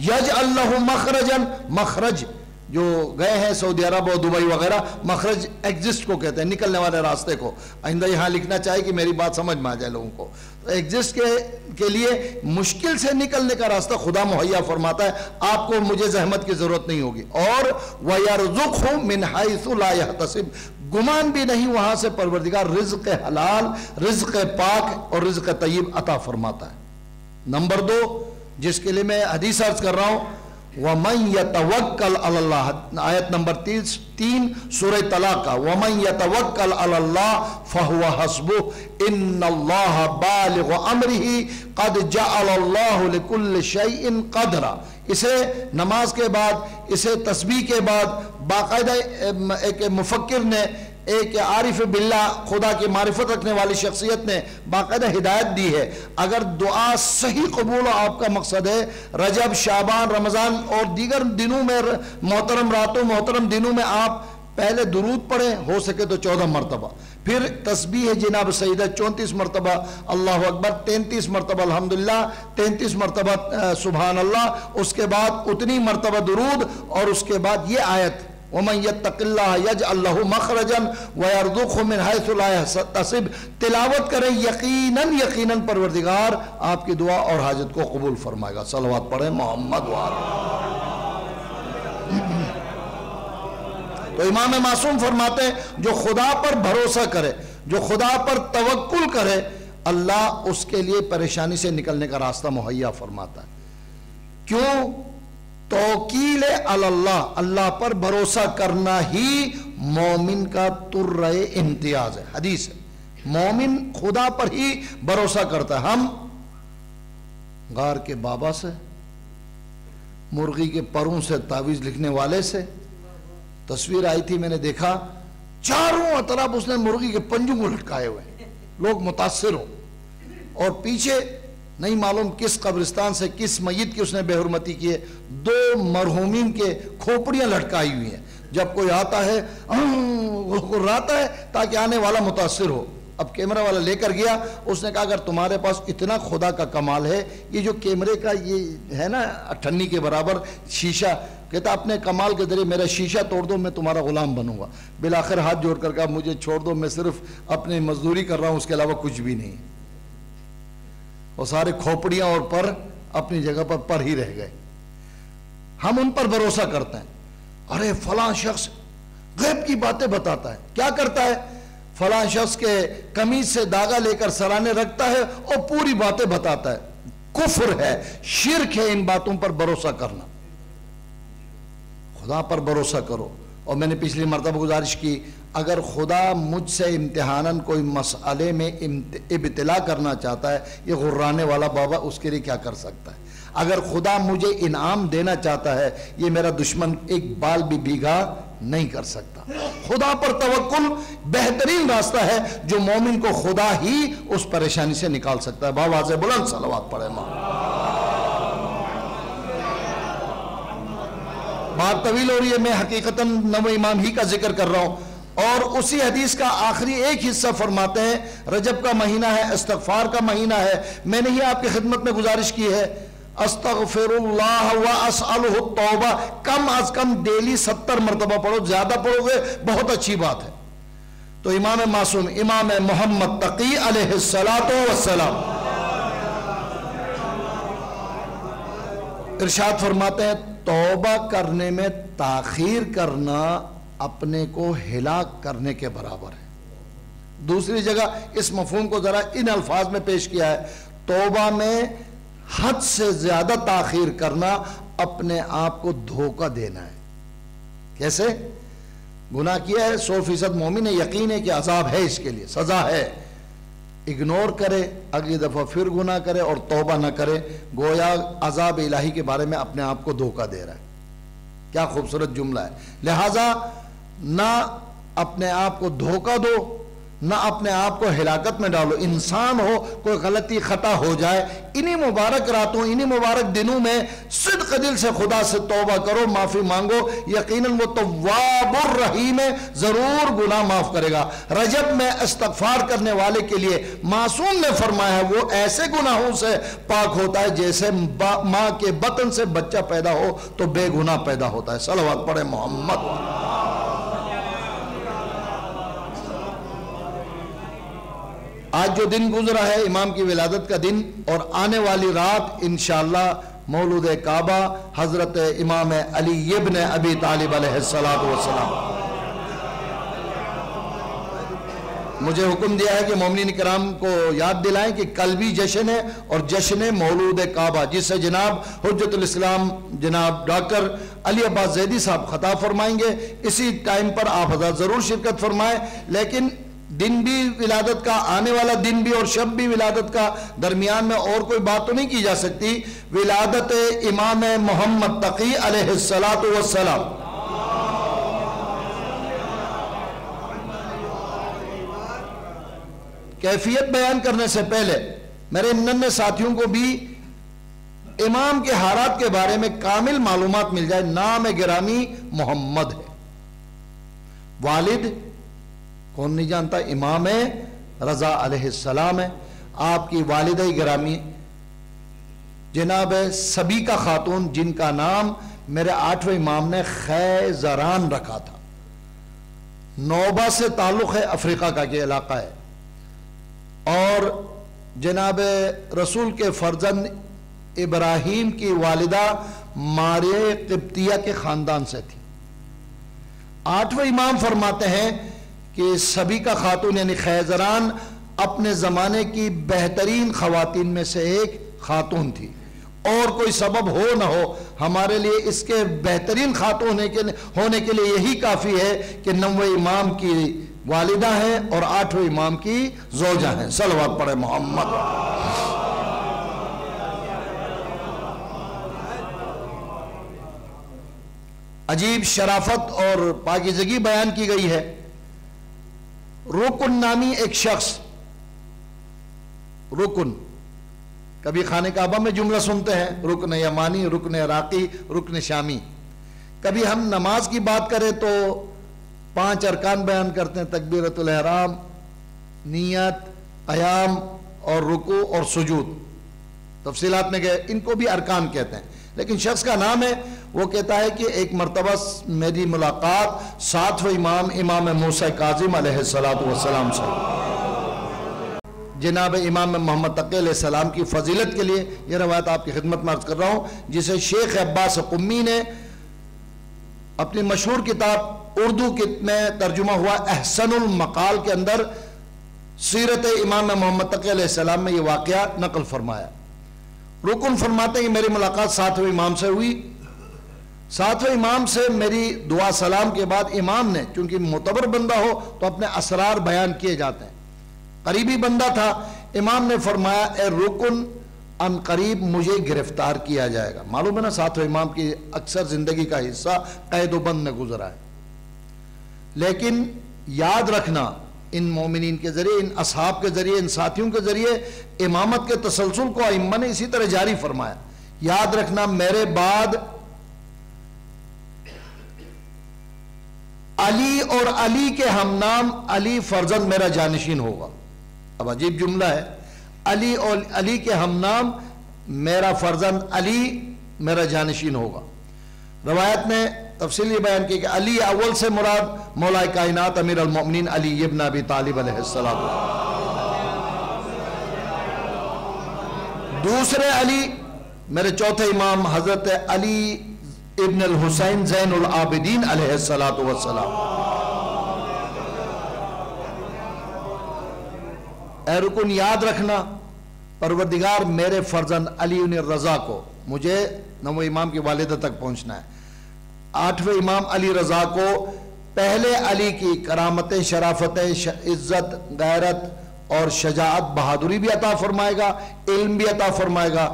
يَجْعَل لَّهُ مَخْرَجًا، مخرج جو گئے ہیں سعودی عرب اور دبئی وغیرہ، مخرج ایگزسٹ کو کہتے ہیں، نکلنے والے راستے کو۔ آئندہ یہاں لکھنا چاہیے کہ میری بات سمجھ میں آ جائے لوگوں کو۔ ایگزسٹ کے لیے مشکل سے نکلنے کا راستہ خدا مہیا فرماتا ہے، آپ کو مجھے زحمت کی ضرورت نہیں ہوگی۔ اور وَيَرْزُقْهُ مِنْ حَيْثُ لَا يَحْتَسِبُ، گمان بھی نہیں وہاں سے پروردگار رزق حلال، رزق پاک اور رزق طیب عطا فرماتا ہے۔ نمبر 2 جس کے لیے میں حدیث عرض کر رہا ہوں، وَمَن يَتَوَكَّلْ عَلَى اللَّهِ، آیت نمبر 3 سورہ طلاق کا، وَمَن يَتَوَكَّلْ عَلَى اللَّهِ فَهُوَ حَسْبُهُ إِنَّ اللَّهَ بَالِغُ أَمْرِهِ قَدْ جَعَلَ اللَّهُ لِكُلِّ شَيْءٍ قَدْرًا۔ اسے نماز کے بعد، اسے تسبیح کے بعد باقاعدہ ایک مفکر نے، ایک عارف باللہ، خدا کی معرفت رکھنے والی شخصیت نے باقاعدہ ہدایت دی ہے۔ اگر دعا صحیح قبول ہو، آپ کا مقصد ہے رجب، شعبان، رمضان اور دیگر دنوں میں، محترم راتوں، محترم دنوں میں آپ پہلے درود پڑھیں، ہو سکے تو 14 مرتبہ، پھر تسبیح جناب سیدہ 34 مرتبہ اللہ اکبر، 33 مرتبہ الحمدللہ، 33 مرتبہ سبحان اللہ، اس کے بعد اتنی مرتبہ درود، اور اس کے بعد یہ آیت، وَمَن يَتَّقِ اللَّهَ يَجْعَل لَّهُ مَخْرَجًا وَيَرْزُقْهُ مِنْ حَيْثُ لَا يَحْتَسِبُ، تلاوت کریں، یقیناً پروردگار آپ کی دعا اور حاجت کو قبول فرمائے گا۔ صلوات پڑھیں محمد وآلہ۔ تو امام معصوم فرماتے ہیں جو خدا پر بھروسہ کرے، جو خدا پر توکل کرے، اللہ اس کے لیے پریشانی سے نکلنے کا راستہ مہیا فرماتا ہے۔ کیوں؟ توکیل اللہ، اللہ پر بھروسہ کرنا ہی مومن کا ترہ امتیاز ہے. حدیث ہے مومن خدا پر ہی بھروسہ کرتا ہے. ہم غار کے بابا سے، مرغی کے پروں سے تعویذ لکھنے والے سے، تصویر آئی تھی میں نے دیکھا چاروں طرف اس نے مرغی کے پنجوں کو لٹکائے ہوئے، لوگ متاثر ہو، اور پیچھے نہیں معلوم کس قبرستان سے کس میت کی اس نے بے حرمتی کی ہے، 2 مرحومین کے کھوپڑیاں لٹکائی ہوئی ہیں. جب کوئی آتا ہے وہ گراتا ہے تاکہ آنے والا متاثر ہو. اب کیمرہ والا لے کر گیا، اس نے کہا اگر تمہارے پاس اتنا خدا کا کمال ہے، یہ جو کیمرے کا یہ ہے نا 98 کے برابر شیشہ، کہتا اپنے کمال کے ذریعے میرا شیشہ توڑ دو، میں تمہارا غلام بنوں گا. بالآخر ہاتھ جوڑ کر کہا مجھے چھوڑ دو، میں صرف اپنی مزدوری کر رہا ہوں، اس کے علاوہ کچھ بھی نہیں. اور سارے کھوپڑیاں اور پر اپنی جگہ پر ہی رہ گئے. ہم ان پر بھروسہ کرتے ہیں. ارے فلاں شخص غیب کی باتیں بتاتا ہے. کیا کرتا ہے؟ فلاں شخص کے قمیض سے داغا لے کر سرانے رکھتا ہے اور پوری باتیں بتاتا ہے. کفر ہے، شرک ہے ان باتوں پر بھروسہ کرنا. خدا پر بھروسہ کرو. اور میں نے پچھلی مرتبہ گزارش کی، اگر خدا مجھ سے امتحاناً کوئی مسئلے میں ابتلا کرنا چاہتا ہے، یہ غرانے والا بابا اس کے لیے کیا کر سکتا ہے؟ اگر خدا مجھے انعام دینا چاہتا ہے، یہ میرا دشمن ایک بال بھی بھیگا نہیں کر سکتا. خدا پر توکل بہترین راستہ ہے جو مومن کو خدا ہی اس پریشانی سے نکال سکتا ہے. باواز بلند صلوات پڑھے. بات طویل ہو رہی ہے، میں حقیقتاً نو امام ہی کا ذکر کر رہا ہوں. اور اسی حدیث کا آخری ایک حصہ فرماتے ہیں رجب کا مہینہ ہے، استغفار کا مہینہ ہے. میں نے ہی آپ کی خدمت میں گزارش کی ہے، استغفر اللہ واسألہ التوبہ، کم از کم ڈیلی 70 مرتبہ پڑھو. زیادہ پڑھو گے بہت اچھی بات ہے. تو امام معصوم امام محمد تقی علیہ السلام ارشاد فرماتے ہیں توبہ کرنے میں تاخیر کرنا اپنے کو ہلاک کرنے کے برابر ہے. دوسری جگہ اس مفہوم کو ذرا ان الفاظ میں پیش کیا ہے، توبہ میں حد سے زیادہ تاخیر کرنا اپنے آپ کو دھوکہ دینا ہے. کیسے؟ گناہ کیا ہے، 100% مومن ہے، یقین ہے کہ عذاب ہے، اس کے لیے سزا ہے، اگنور کرے، اگلی دفعہ پھر گناہ کرے اور توبہ نہ کرے، گویا عذاب الہی کے بارے میں اپنے آپ کو دھوکہ دے رہا ہے. کیا خوبصورت جملہ ہے. لہٰذا نہ اپنے آپ کو دھوکہ دو، نہ اپنے آپ کو ہلاکت میں ڈالو. انسان ہو، کوئی غلطی خطا ہو جائے، انہی مبارک راتوں، انہی مبارک دنوں میں صدق دل سے خدا سے توبہ کرو، معافی مانگو. یقیناً وہ تواب الرحیم ہے، ضرور گناہ معاف کرے گا. رجب میں استغفار کرنے والے کے لیے معصوم نے فرمایا ہے وہ ایسے گناہوں سے پاک ہوتا ہے جیسے ماں کے بطن سے بچہ پیدا ہو تو بے گناہ پیدا ہوتا ہے. صلوات پڑھے محمد. آج جو دن گزرا ہے امام کی ولادت کا دن، اور آنے والی رات انشاءاللہ مولود کعبہ حضرت امام علی ابن ابی طالب علیہ السلام. مجھے حکم دیا ہے کہ مومنین کرام کو یاد دلائیں کہ کل بھی جشن ہے، اور جشن مولود کعبہ جس سے جناب حجت الاسلام جناب ڈاکٹر علی عباس زیدی صاحب خطاب فرمائیں گے. اسی ٹائم پر آپ حضرات ضرور شرکت فرمائیں. لیکن دن بھی ولادت کا، آنے والا دن بھی اور شب بھی ولادت کا، درمیان میں اور کوئی بات تو نہیں کی جا سکتی. ولادت امام محمد تقی علیہ السلام. کیفیت بیان کرنے سے پہلے میرے ننھے ساتھیوں کو بھی امام کے حالات کے بارے میں کامل معلومات مل جائے. نام گرامی محمد ہے، والد کون نہیں جانتا، امام رضا علیہ السلام ہے. آپ کی والدہ گرامی جناب سبیکہ خاتون، جن کا نام میرے 8ویں امام نے خیزران رکھا تھا. نوبہ سے تعلق ہے، افریقہ کا یہ علاقہ ہے. اور جناب رسول کے فرزند ابراہیم کی والدہ ماریہ قبطیہ کے خاندان سے تھی. 8ویں امام فرماتے ہیں کہ سبیکہ خاتون یعنی خیزران اپنے زمانے کی بہترین خواتین میں سے ایک خاتون تھی. اور کوئی سبب ہو نہ ہو، ہمارے لیے اس کے بہترین خاتون ہونے کے لیے یہی کافی ہے کہ 9ویں امام کی والدہ ہیں اور 8ویں امام کی زوجہ ہیں۔ صلوات پڑھے محمد۔ عجیب شرافت اور پاکیزگی بیان کی گئی ہے۔ رکن نامی ایک شخص، رکن، کبھی خانہ کعبہ میں جملہ سنتے ہیں رکن یمانی، رکن عراقی، رکن شامی۔ کبھی ہم نماز کی بات کریں تو 5 ارکان بیان کرتے ہیں، تکبیرۃ الاحرام، نیت، قیام اور رکوع اور سجود۔ تفصیلات میں گئے، ان کو بھی ارکان کہتے ہیں، لیکن شخص کا نام ہے، وہ کہتا ہے کہ ایک مرتبہ میری ملاقات 7ویں امام، امام موسیٰ کاظم علیہ السلام سے۔ جناب امام محمد تقی علیہ السلام کی فضیلت کے لیے یہ روایت آپ کی خدمت میں عرض کر رہا ہوں، جسے شیخ عباس قمی نے اپنی مشہور کتاب اردو میں ترجمہ ہوا احسن المقال کے اندر سیرت امام محمد تقی علیہ السلام میں یہ واقعہ نقل فرمایا۔ رکن فرماتے ہیں کہ میری ملاقات 7ویں امام سے ہوئی۔ 7ویں امام سے میری دعا سلام کے بعد امام نے، چونکہ معتبر بندہ ہو تو اپنے اسرار بیان کیے جاتے ہیں، قریبی بندہ تھا، امام نے فرمایا اے رکن، ان قریب مجھے گرفتار کیا جائے گا۔ معلوم ہے نا 7ویں امام کی اکثر زندگی کا حصہ قید و بند میں گزرا ہے، لیکن یاد رکھنا ان مومنین کے ذریعے، ان اصحاب کے ذریعے، ان ساتھیوں کے ذریعے امامت کے تسلسل کو ائمہ نے اسی طرح جاری فرمایا۔ یاد رکھنا میرے بعد علی اور علی کے ہمنام علی فرزند میرا جانشین ہوگا۔ اب عجیب جملہ ہے، علی اور علی کے ہمنام میرا فرزند علی میرا جانشین ہوگا۔ روایت نے تفصیلی بیان کی کہ علی اول سے مراد مولا کائنات امیر المؤمنین علی ابن ابی طالب علیہ السلام، دوسرے علی میرے چوتھے امام حضرت علی ابن الحسین زین العابدین علیہ السلام۔ اے رکن یاد رکھنا پروردگار میرے فرزند علی رضا کو، مجھے 9ویں امام کی والدہ تک پہنچنا ہے، 8ویں امام علی رضا کو پہلے علی کی کرامتیں، شرافتیں، عزت، غیرت اور شجاعت، بہادری بھی عطا فرمائے گا، علم بھی عطا فرمائے گا،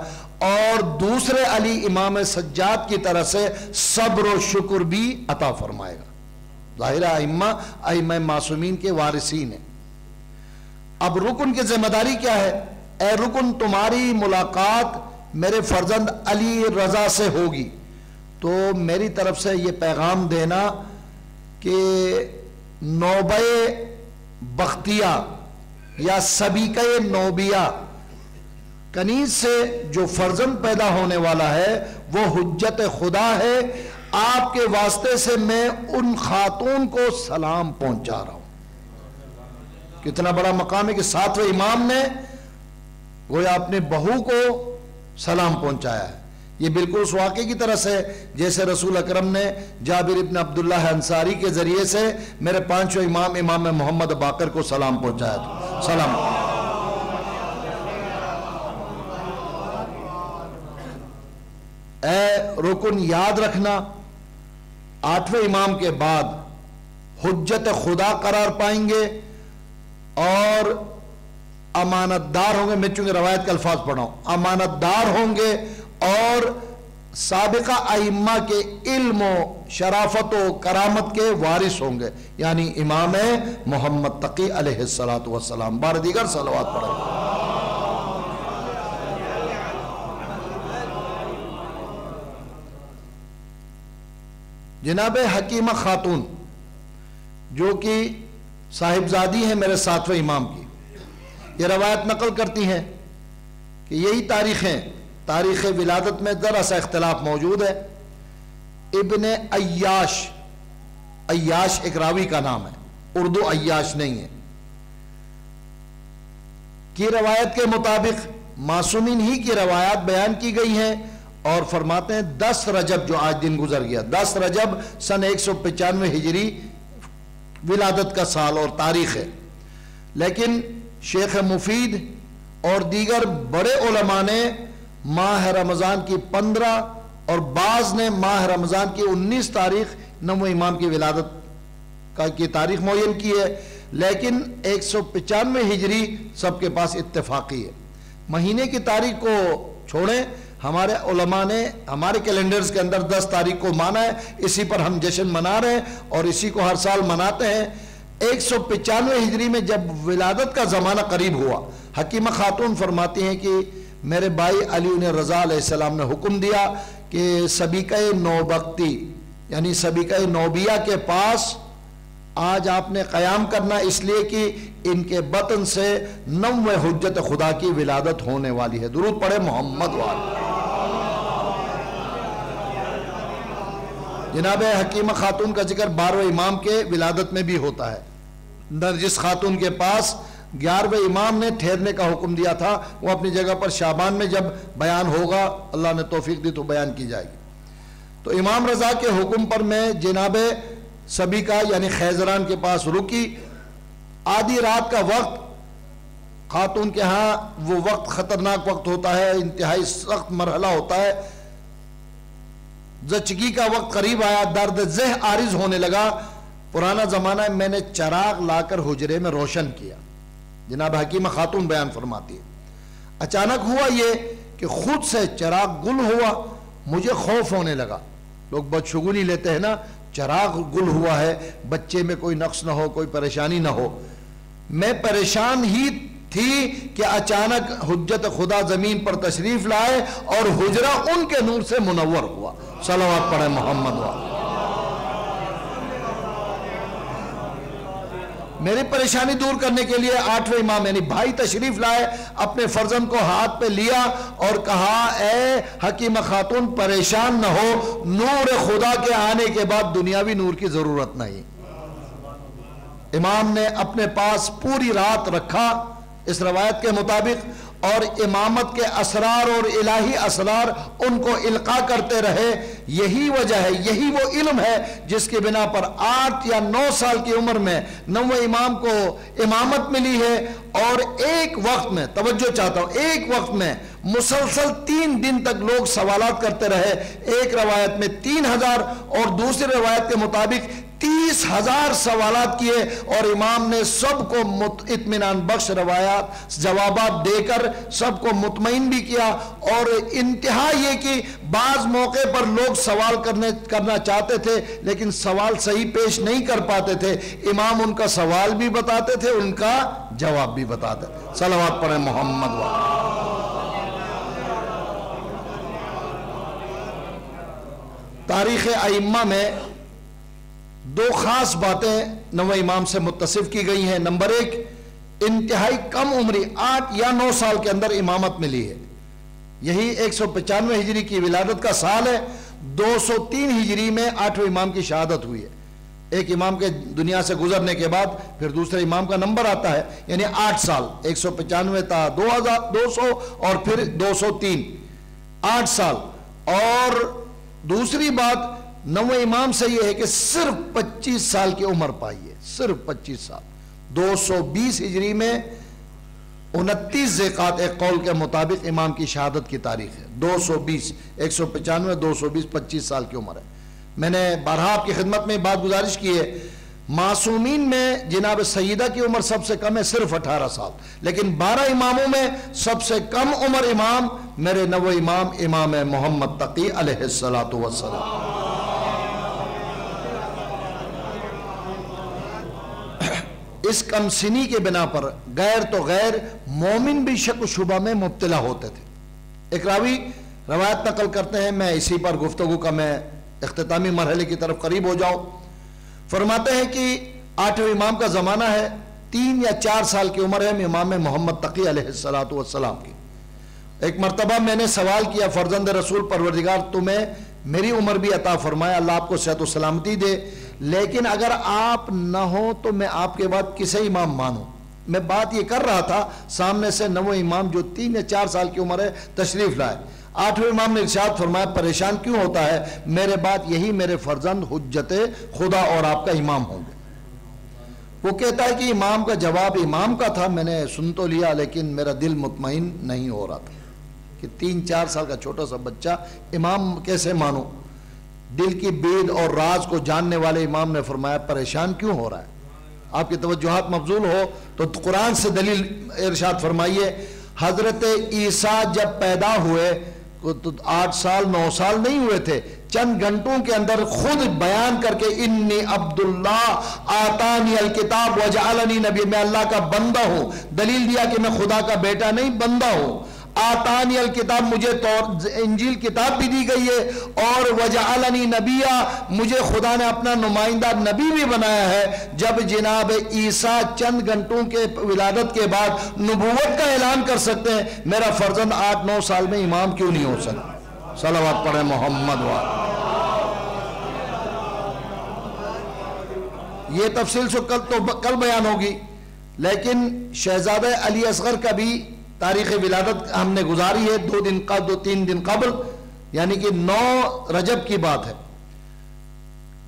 اور دوسرے علی امام سجاد کی طرح سے صبر و شکر بھی عطا فرمائے گا۔ ظاہرہ ائمہ معصومین کے وارثین ہیں۔ اب رکن کی ذمہ داری کیا ہے؟ اے رکن، تمہاری ملاقات میرے فرزند علی رضا سے ہوگی، تو میری طرف سے یہ پیغام دینا کہ نوبہ بختیہ یا سبیکہ نوبیہ، کنیز سے جو فرزند پیدا ہونے والا ہے وہ حجت خدا ہے، آپ کے واسطے سے میں ان خاتون کو سلام پہنچا رہا ہوں۔ کتنا بڑا مقام ہے کہ 7ویں امام نے گویا اپنے بہو کو سلام پہنچایا ہے۔ یہ بالکل اس واقعے کی طرح سے جیسے رسول اکرم نے جابر ابن عبداللہ انصاری کے ذریعے سے میرے 5ویں امام امام محمد باقر کو سلام پہنچایا تھا۔ سلام۔ اے رکن یاد رکھنا 8ویں امام کے بعد حجت خدا قرار پائیں گے اور امانت دار ہوں گے، میں چونکہ روایت کے الفاظ پڑھا ہوں، امانت دار ہوں گے اور سابقہ ائمہ کے علم و شرافت و کرامت کے وارث ہوں گے، یعنی امام محمد تقی علیہ السلام۔ بار دیگر صلوات پڑھیں۔ جناب حکیمہ خاتون جو کہ صاحبزادی ہیں میرے 7ویں امام کی، یہ روایت نقل کرتی ہیں کہ یہی تاریخیں، تاریخ ولادت میں ذرا سا اختلاف موجود ہے۔ ابن عیاش، عیاش ایک راوی کا نام ہے، اردو عیاش نہیں ہے، کی روایت کے مطابق معصومین ہی کی روایات بیان کی گئی ہیں اور فرماتے ہیں 10 رجب جو آج دن گزر گیا، 10 رجب سن 195 ہجری ولادت کا سال اور تاریخ ہے، لیکن شیخ مفید اور دیگر بڑے علماء نے ماہ رمضان کی 15 اور بعض نے ماہ رمضان کی 19 تاریخ نویں امام کی ولادت کی تاریخ معین کی ہے، لیکن 195 ہجری سب کے پاس اتفاقی ہے۔ مہینے کی تاریخ کو چھوڑیں، ہمارے علماء نے ہمارے کیلنڈرز کے اندر 10 تاریخ کو مانا ہے، اسی پر ہم جشن منا رہے ہیں اور اسی کو ہر سال مناتے ہیں۔ 195 ہجری میں جب ولادت کا زمانہ قریب ہوا، حکیمہ خاتون فرماتی ہیں کہ میرے بھائی علی رضا علیہ السلام نے حکم دیا کہ سبیکہ نوبختی یعنی سبیکہ نوبیہ کے پاس آج آپ نے قیام کرنا، اس لیے کہ ان کے بطن سے 9 حجت خدا کی ولادت ہونے والی ہے۔ درود پڑھے محمد والے۔ جناب حکیمہ خاتون کا ذکر 12ویں امام کے ولادت میں بھی ہوتا ہے۔ نرجس خاتون کے پاس 11ویں امام نے ٹھہرنے کا حکم دیا تھا، وہ اپنی جگہ پر شعبان میں جب بیان ہوگا، اللہ نے توفیق دی تو بیان کی جائے گی۔ تو امام رضا کے حکم پر میں جناب سبیکہ یعنی خیزران کے پاس رکی۔ آدھی رات کا وقت خاتون کے ہاں وہ وقت خطرناک وقت ہوتا ہے، انتہائی سخت مرحلہ ہوتا ہے۔ زچگی کا وقت قریب آیا، درد ذہ عارض ہونے لگا۔ پرانا زمانہ ہے، میں نے چراغ لا کر حجرے میں روشن کیا، جناب حکیمہ خاتون بیان فرماتی ہے۔ اچانک ہوا یہ کہ خود سے چراغ گل ہوا، مجھے خوف ہونے لگا۔ لوگ بدشگونی لیتے ہیں نا، چراغ گل ہوا ہے، بچے میں کوئی نقص نہ ہو، کوئی پریشانی نہ ہو۔ میں پریشان ہی تھی کہ اچانک حجت خدا زمین پر تشریف لائے اور حجرہ ان کے نور سے منور ہوا۔ صلوات پڑھیں محمد والے۔ میری پریشانی دور کرنے کے لیے 8ویں امام یعنی بھائی تشریف لائے، اپنے فرزند کو ہاتھ پہ لیا اور کہا اے حکیمہ خاتون پریشان نہ ہو، نور خدا کے آنے کے بعد دنیاوی نور کی ضرورت نہیں۔ امام نے اپنے پاس پوری رات رکھا اس روایت کے مطابق، اور امامت کے اسرار اور الہی اسرار ان کو القاء کرتے رہے۔ یہی وجہ ہے، یہی وہ علم ہے جس کی بنا پر 8 یا 9 سال کی عمر میں 9ویں امام کو امامت ملی ہے، اور ایک وقت میں، توجہ چاہتا ہوں، ایک وقت میں مسلسل 3 دن تک لوگ سوالات کرتے رہے۔ ایک روایت میں 3000 اور دوسری روایت کے مطابق 30,000 سوالات کیے، اور امام نے سب کو اطمینان بخش جوابات دے کر سب کو مطمئن بھی کیا۔ اور انتہا یہ کہ بعض موقع پر لوگ سوال کرنا چاہتے تھے لیکن سوال صحیح پیش نہیں کر پاتے تھے، امام ان کا سوال بھی بتاتے تھے، ان کا جواب بھی بتاتے تھے۔ صلوات پڑھیں محمد والے۔ تاریخ ائمہ میں 2 خاص باتیں 9ویں امام سے متصف کی گئی ہیں۔ نمبر 1، انتہائی کم عمری 8 یا 9 سال کے اندر امامت ملی ہے۔ یہی 195 ہجری کی ولادت کا سال ہے۔ 203 ہجری میں 8ویں امام کی شہادت ہوئی ہے۔ ایک امام کے دنیا سے گزرنے کے بعد پھر دوسرے امام کا نمبر آتا ہے، یعنی 8 سال، 195 تا 200 اور پھر 203، 8 سال۔ اور دوسری بات 9ویں امام سے یہ ہے کہ صرف 25 سال کی عمر پائی ہے، صرف 25 سال۔ 220 ہجری میں 29 ذیقعت ایک قول کے مطابق امام کی شہادت کی تاریخ ہے۔ 220، 195، 220، 25 سال کی عمر ہے۔ میں نے بارہا آپ کی خدمت میں بات گزارش کی ہے، معصومین میں جناب سیدہ کی عمر سب سے کم ہے، صرف 18 سال، لیکن 12 اماموں میں سب سے کم عمر امام میرے 9ویں امام امام محمد تقی علیہ السلام۔ اس کم سنی کے بنا پر غیر تو غیر مومن بھی شک و شبہ میں مبتلا ہوتے تھے۔ ایک راوی روایت نقل کرتے ہیں، میں اسی پر گفتگو کا میں اختتامی مرحلے کی طرف قریب ہو جاؤں۔ فرماتے ہیں کہ 8ویں امام کا زمانہ ہے، 3 یا 4 سال کی عمر ہے امام محمد تقی علیہ السلام کی۔ ایک مرتبہ میں نے سوال کیا، فرزند رسول پروردگار تمہیں میری عمر بھی عطا فرمائے، اللہ آپ کو صحت و سلامتی دے، لیکن اگر آپ نہ ہو تو میں آپ کے بعد کسے امام مانوں؟ میں بات یہ کر رہا تھا، سامنے سے 9ویں امام جو 3 یا 4 سال کی عمر ہے تشریف لائے۔ 8ویں امام نے ارشاد فرمایا پریشان کیوں ہوتا ہے، میرے بعد یہی میرے فرزند حجت خدا اور آپ کا امام ہوں گے۔ وہ کہتا ہے کہ امام کا جواب امام کا تھا، میں نے سن تو لیا لیکن میرا دل مطمئن نہیں ہو رہا تھا کہ 3-4 سال کا چھوٹا سا بچہ امام کیسے مانو؟ دل کی بید اور راز کو جاننے والے امام نے فرمایا پریشان کیوں ہو رہا ہے؟ آپ کی توجہات مبذول ہو تو قرآن سے دلیل ارشاد فرمائیے. حضرت عیسیٰ جب پیدا ہوئے تو 8 سال 9 سال نہیں ہوئے تھے، چند گھنٹوں کے اندر خود بیان کر کے انی عبداللہ آتانی الکتاب وجعلنی نبی، میں اللہ کا بندہ ہوں، دلیل دیا کہ میں خدا کا بیٹا نہیں بندہ ہوں. آتانی الکتاب، مجھے انجیل کتاب بھی دی گئی ہے، اور وجعلنی نبیہ، مجھے خدا نے اپنا نمائندہ نبی بھی بنایا ہے. جب جناب عیسیٰ چند گھنٹوں کے ولادت کے بعد نبوت کا اعلان کر سکتے ہیں، میرا فرزند 8-9 سال میں امام کیوں نہیں ہو سکتا؟ صلوات پڑھیں محمد وعلیہ. یہ تفصیل سے کل بیان ہوگی، لیکن شہزادہ علی اصغر کا بھی تاریخ ولادت ہم نے گزاری ہے 2-3 دن قبل، یعنی کہ 9 رجب کی بات ہے.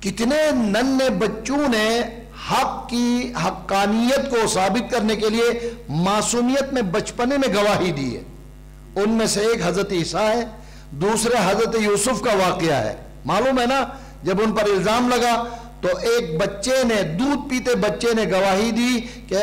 کتنے ننھے بچوں نے حق کی حقانیت کو ثابت کرنے کے لیے معصومیت میں بچپنے میں گواہی دی ہے. ان میں سے ایک حضرت عیسیٰ ہے، دوسرے حضرت یوسف کا واقعہ ہے. معلوم ہے نا، جب ان پر الزام لگا تو ایک بچے نے، دودھ پیتے بچے نے گواہی دی کہ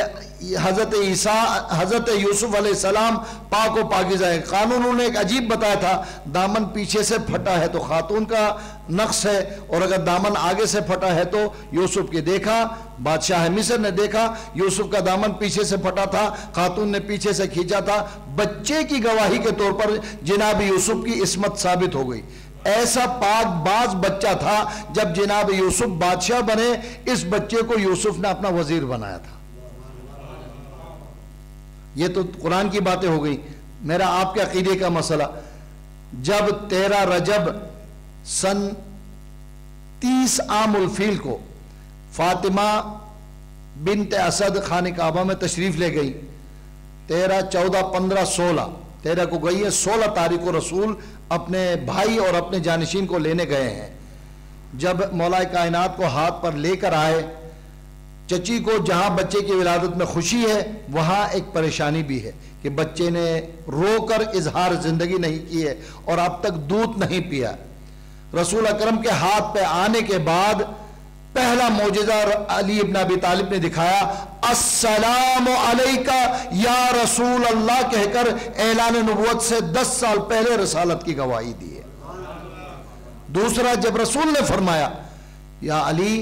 حضرت عیسیٰ، حضرت یوسف علیہ السلام پاک و پاکیزہ ہے. قانون انہوں نے ایک عجیب بتایا تھا، دامن پیچھے سے پھٹا ہے تو خاتون کا نقص ہے، اور اگر دامن آگے سے پھٹا ہے تو یوسف کے. دیکھا بادشاہ مصر نے دیکھا یوسف کا دامن پیچھے سے پھٹا تھا، خاتون نے پیچھے سے کھینچا تھا. بچے کی گواہی کے طور پر جناب یوسف کی عصمت ثابت ہو گئی. ایسا پاک باز بچہ تھا. جب جناب یوسف بادشاہ بنے، اس بچے کو یوسف نے اپنا وزیر بنایا تھا. یہ تو قرآن کی باتیں ہو گئی. میرا آپ کے عقیدے کا مسئلہ، جب 13 رجب سن 30 عام الفیل کو فاطمہ بنت اسد خانہ کعبہ میں تشریف لے گئی، 13 14 15 16 13 کو گئی ہے، 16 تاریخ کو رسول اپنے بھائی اور اپنے جانشین کو لینے گئے ہیں. جب مولا کائنات کو ہاتھ پر لے کر آئے، چچی کو جہاں بچے کی ولادت میں خوشی ہے وہاں ایک پریشانی بھی ہے کہ بچے نے رو کر اظہار زندگی نہیں کی ہے اور اب تک دودھ نہیں پیا. رسول اکرم کے ہاتھ پہ آنے کے بعد پہلا معجزہ علی ابن ابی طالب نے دکھایا، السلام علیکہ یا رسول اللہ کہہ کر اعلان نبوت سے 10 سال پہلے رسالت کی گواہی دی ہے. دوسرا، جب رسول نے فرمایا یا علی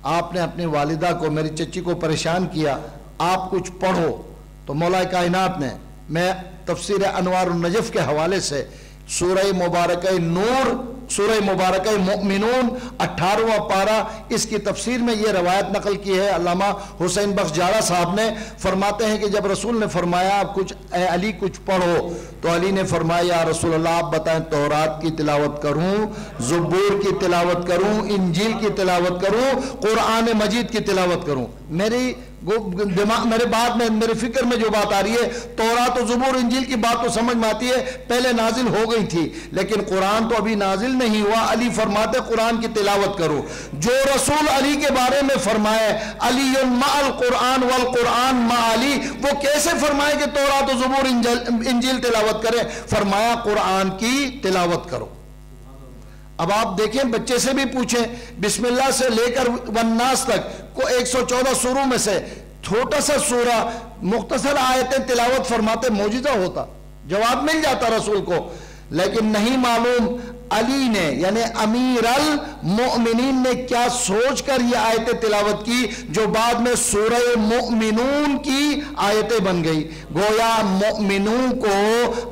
آپ نے اپنی والدہ کو، میری چچی کو پریشان کیا، آپ کچھ پڑھو، تو مولا کائنات نے، میں تفسیر انوار النجف کے حوالے سے سورہ مبارکہ نور، سورہ مبارکہ مؤمنون 18واں پارہ، اس کی تفسیر میں یہ روایت نقل کی ہے علامہ حسین بخش جارہ صاحب نے. فرماتے ہیں کہ جب رسول نے فرمایا کچھ اے علی کچھ پڑھو، تو علی نے فرمایا یا رسول اللہ آپ بتائیں تورات کی تلاوت کروں، زبور کی تلاوت کروں، انجیل کی تلاوت کروں، قرآن مجید کی تلاوت کروں؟ میری دماغ، میرے بعد میں، میرے فکر میں جو بات آ رہی ہے، تورات و زبور انجیل کی بات تو سمجھ میں آتی ہے، پہلے نازل ہو گئی تھی، لیکن قرآن تو ابھی نازل نہیں ہوا. علی فرماتے قرآن کی تلاوت کرو. جو رسول علی کے بارے میں فرمائے علی مع القرآن والقرآن مع علی، وہ کیسے فرمائے کہ تورات و زبور انجیل تلاوت کرے؟ فرمایا قرآن کی تلاوت کرو. اب آپ دیکھیں، بچے سے بھی پوچھیں، بسم اللہ سے لے کر والناس تک کو 114 سوروں میں سے چھوٹا سا سورہ، مختصر آیتیں تلاوت فرماتے، معجزہ ہوتا، جواب مل جاتا رسول کو. لیکن نہیں معلوم علی نے یعنی امیر المؤمنین نے کیا سوچ کر یہ آیتیں تلاوت کی جو بعد میں سورہ مؤمنون کی آیتیں بن گئی. گویا مؤمنون کو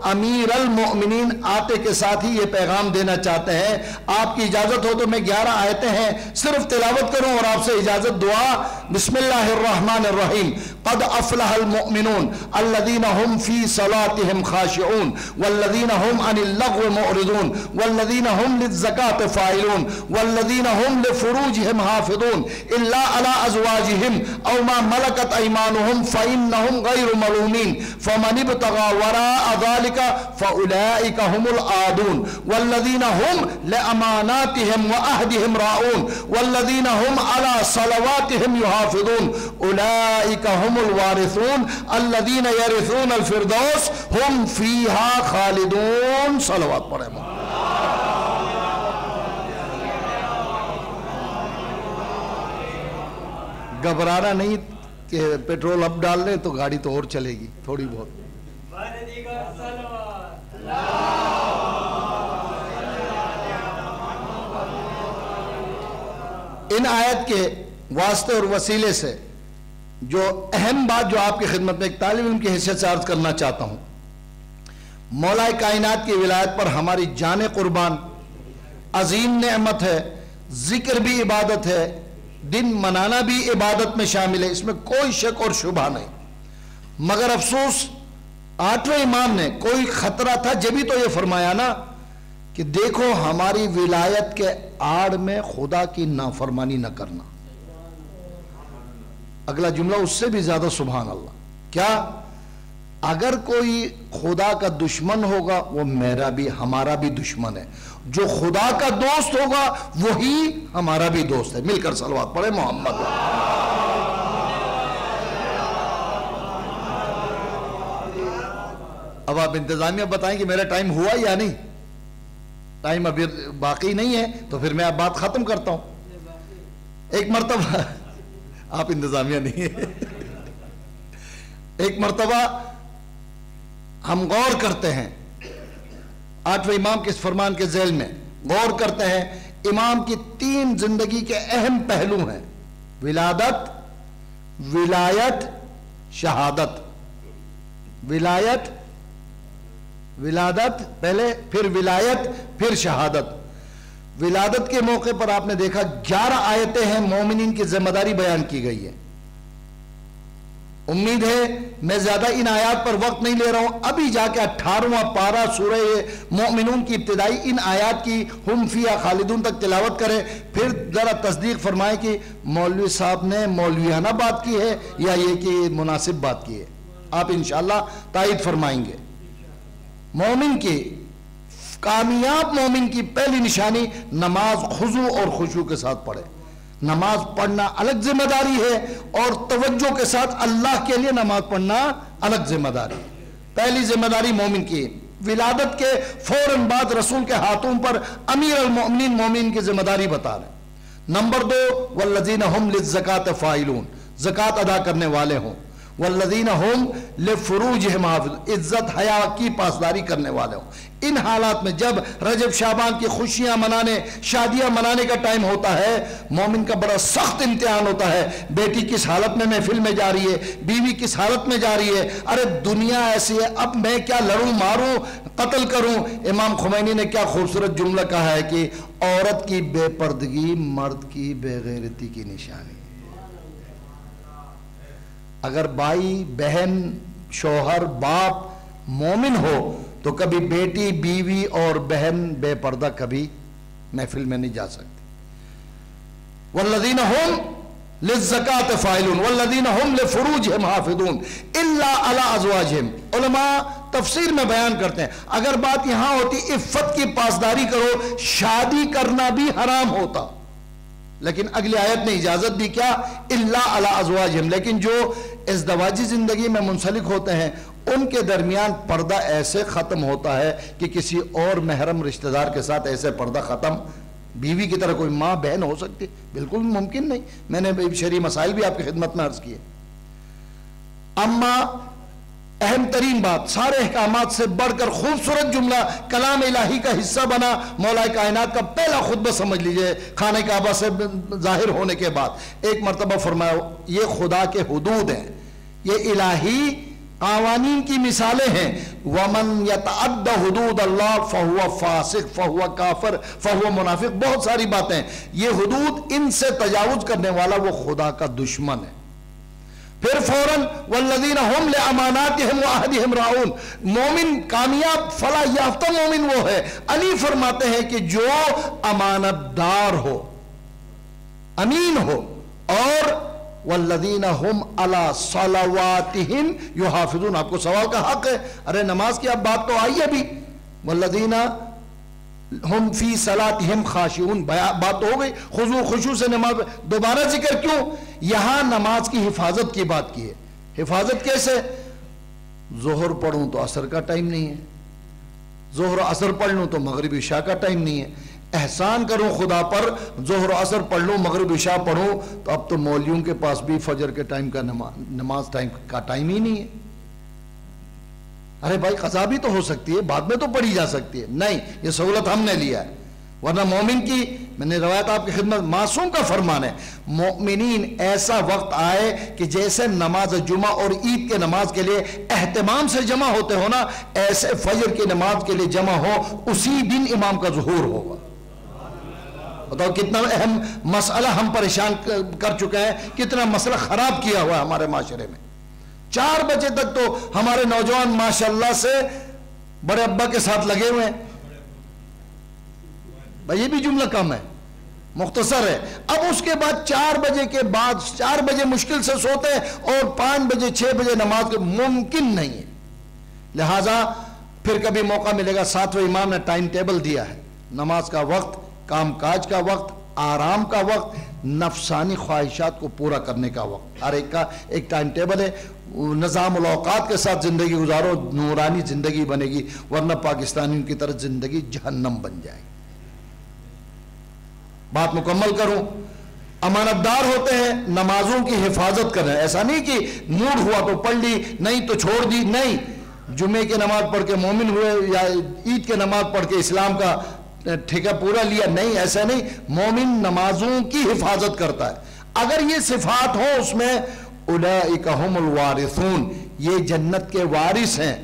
امیر المؤمنین آتے کے ساتھ ہی یہ پیغام دینا چاہتے ہیں. آپ کی اجازت ہو تو میں 11 آیتیں ہیں صرف تلاوت کروں اور آپ سے اجازت دعا. بسم اللہ الرحمن الرحیم. قد افلح المؤمنون الذین هم فی صلاتهم خاشعون والذین هم عن اللغو معرضون والذین والذین هم للزکاة فاعلون والذین هم لفروجهم حافظون الا علی ازواجهم او ما ملکت ایمانهم فإنهم غیر ملومین فمن ابتغى وراء ذلك فأولئک هم العادون والذین هم لأماناتهم وعهدهم راعون والذین هم على صلواتهم يحافظون اولئک هم الوارثون الذین یرثون الفردوس هم فیها خالدون. صلوات پڑھیں. گھبرانا نہیں کہ پیٹرول اب ڈال لیں تو گاڑی تو اور چلے گی تھوڑی بہت. ان آیت کے واسطے اور وسیلے سے جو اہم بات جو آپ کی خدمت میں ایک طالب علم کی حیثیت سے عرض کرنا چاہتا ہوں، مولا کائنات کی ولایت پر ہماری جان قربان عظیم نعمت ہے. ذکر بھی عبادت ہے، دن منانا بھی عبادت میں شامل ہے، اس میں کوئی شک اور شبہ نہیں. مگر افسوس آٹھویں امام نے کوئی خطرہ تھا جبھی تو یہ فرمایا نا کہ دیکھو ہماری ولایت کے آڑ میں خدا کی نافرمانی نہ کرنا. اگلا جملہ اس سے بھی زیادہ سبحان اللہ. کیا؟ اگر کوئی خدا کا دشمن ہوگا وہ میرا بھی ہمارا بھی دشمن ہے، جو خدا کا دوست ہوگا وہی ہمارا بھی دوست ہے. مل کر صلوات پڑھے محمد. اب آپ انتظامیہ بتائیں کہ میرا ٹائم ہوا یا نہیں؟ ٹائم ابھی باقی نہیں ہے تو پھر میں اب بات ختم کرتا ہوں. ایک مرتبہ آپ انتظامیہ نہیں ہے، ایک مرتبہ ہم غور کرتے ہیں آٹھویں امام کے اس فرمان کے ذیل میں غور کرتے ہیں. امام کی 3 زندگی کے اہم پہلو ہیں: ولادت، ولایت، شہادت. ولایت، ولادت پہلے، پھر ولایت، پھر شہادت. ولادت کے موقع پر آپ نے دیکھا 11 آیتیں ہیں، مومنین کی ذمہ داری بیان کی گئی ہے. امید ہے میں زیادہ ان آیات پر وقت نہیں لے رہا ہوں. ابھی جا کے 18واں پارہ سورہ مومنون کی ابتدائی ان آیات کی ہم فیہا خالدون تک تلاوت کریں، پھر ذرا تصدیق فرمائیں کہ مولوی صاحب نے مولویانہ بات کی ہے یا یہ کہ مناسب بات کی ہے. آپ انشاءاللہ تائید فرمائیں گے. مومن کی کامیاب مومن کی پہلی نشانی نماز خضوع اور خشوع کے ساتھ پڑھے. نماز پڑھنا الگ ذمہ داری ہے اور توجہ کے ساتھ اللہ کے لیے نماز پڑھنا الگ ذمہ داری. پہلی ذمہ داری مومن کی. ولادت کے فوراً بعد رسول کے ہاتھوں پر امیر المؤمنین مومن کی ذمہ داری بتا رہے. نمبر 2 والذین هم للزکاة فاعلون، زکوٰۃ ادا کرنے والے ہوں. والذین هم لفروجہم حافظون، عزت حیا کی پاسداری کرنے والے ہوں. ان حالات میں جب رجب شعبان کی خوشیاں منانے، شادیاں منانے کا ٹائم ہوتا ہے، مومن کا بڑا سخت امتحان ہوتا ہے. بیٹی کس حالت میں محفل میں جا رہی ہے، بیوی کس حالت میں جا رہی ہے. ارے دنیا ایسی ہے، اب میں کیا لڑوں ماروں قتل کروں. امام خمینی نے کیا خوبصورت جملہ کہا ہے کہ عورت کی بے پردگی مرد کی بے غیرتی کی نشانی. اگر بھائی، بہن، شوہر، باپ مومن ہو تو کبھی بیٹی، بیوی اور بہن بے پردہ کبھی محفل میں نہیں جا سکتی. والذین هم للزکاة فاعلون والذین هم لفروجہم حافظون الا علی ازواجہم. علماء تفسیر میں بیان کرتے ہیں اگر بات یہاں ہوتی عفت کی پاسداری کرو، شادی کرنا بھی حرام ہوتا، لیکن اگلی آیت نے اجازت دی. کیا؟ الا علی ازواجہم. لیکن جو ازدواجی زندگی میں منسلک ہوتے ہیں ان کے درمیان پردہ ایسے ختم ہوتا ہے کہ کسی اور محرم رشتہ دار کے ساتھ ایسے پردہ ختم. بیوی کی طرح کوئی ماں بہن ہو سکتی؟ بالکل ممکن نہیں. میں نے شرعی مسائل بھی آپ کی خدمت میں عرض کیے. اما اہم ترین بات، سارے احکامات سے بڑھ کر خوبصورت جملہ کلام الہی کا حصہ بنا مولا کائنات کا پہلا خطبہ سمجھ لیجئے خانہ کعبہ سے ظاہر ہونے کے بعد. ایک مرتبہ فرمایا یہ خدا کے حدود ہیں، یہ الہی قوانین کی مثالیں ہیں. وَمَنْ يَتَعَدَّ حُدُودَ اللَّهِ فَهُوَ فَاسِقٌ فَهُوَ کافر فَهُوَ منافق. بہت ساری باتیں. یہ حدود، ان سے تجاوز کرنے والا وہ خدا کا دشمن ہے. پھر فوراً والذین ہم لاماناتہم وعہدہم راعون، مومن کامیاب فلاح یافتہ مومن وہ ہے، علی فرماتے ہیں کہ جو امانت دار ہو، امین ہو، اور والذین ہم علی صلواتہم یحافظون۔ آپ کو سوال کا حق ہے، ارے نماز کی اب بات تو آئی ابھی، والذین ہم فی صلاتہم خاشعون، بات ہو گئی، خشوع سے نماز، دوبارہ ذکر کیوں؟ یہاں نماز کی حفاظت کی بات کی ہے۔ حفاظت کیسے؟ ظہر پڑھوں تو عصر کا ٹائم نہیں ہے، ظہر و عصر پڑھ لوں تو مغرب عشاء کا ٹائم نہیں ہے، احسان کروں خدا پر، ظہر و عصر پڑھ لوں مغرب عشاء پڑھوں تو اب تو مولویوں کے پاس بھی فجر کے ٹائم کا نماز ٹائم کا ٹائم ہی نہیں ہے۔ ارے بھائی قضا بھی تو ہو سکتی ہے، بعد میں تو پڑھی جا سکتی ہے، نہیں، یہ سہولت ہم نے لیا ہے، ورنہ مومن کی، میں نے روایت آپ کی خدمت، معصوم کا فرمان ہے، مومنین ایسا وقت آئے کہ جیسے نماز جمعہ اور عید کے نماز کے لیے اہتمام سے جمع ہوتے ہو نا، ایسے فجر کی نماز کے لیے جمع ہو، اسی دن امام کا ظہور ہوگا۔ بتاؤ کتنا اہم مسئلہ ہم پریشان کر چکے ہیں، کتنا مسئلہ خراب کیا ہوا ہے ہمارے معاشرے میں۔ 4 بجے تک تو ہمارے نوجوان ماشاءاللہ سے بڑے ابا کے ساتھ لگے ہوئے ہیں۔ بھائی یہ بھی جملہ کم ہے، مختصر ہے۔ اب اس کے بعد 4 بجے کے بعد 4 بجے مشکل سے سوتے ہیں اور 5 بجے 6 بجے نماز کے ممکن نہیں ہے۔ لہٰذا پھر کبھی موقع ملے گا، 7ویں امام نے ٹائم ٹیبل دیا ہے، نماز کا وقت، کام کاج کا وقت، آرام کا وقت، نفسانی خواہشات کو پورا کرنے کا وقت، ہر ایک کا ایک ٹائم ٹیبل ہے۔ نظام الاوقات کے ساتھ زندگی گزارو، نورانی زندگی بنے گی، ورنہ پاکستانیوں کی طرح زندگی جہنم بن جائے گی۔ بات مکمل کروں، امانت دار ہوتے ہیں، نمازوں کی حفاظت کریں، ایسا نہیں کہ موڈ ہوا تو پڑھ لی، نہیں تو چھوڑ دی، نہیں، جمعے کی نماز پڑھ کے مومن ہوئے یا عید کے نماز پڑھ کے اسلام کا ٹھیکہ پورا لیا، نہیں، ایسا نہیں۔ مومن نمازوں کی حفاظت کرتا ہے، اگر یہ صفات ہو اس میں، اولئک ہم الوارثون، یہ جنت کے وارث ہیں،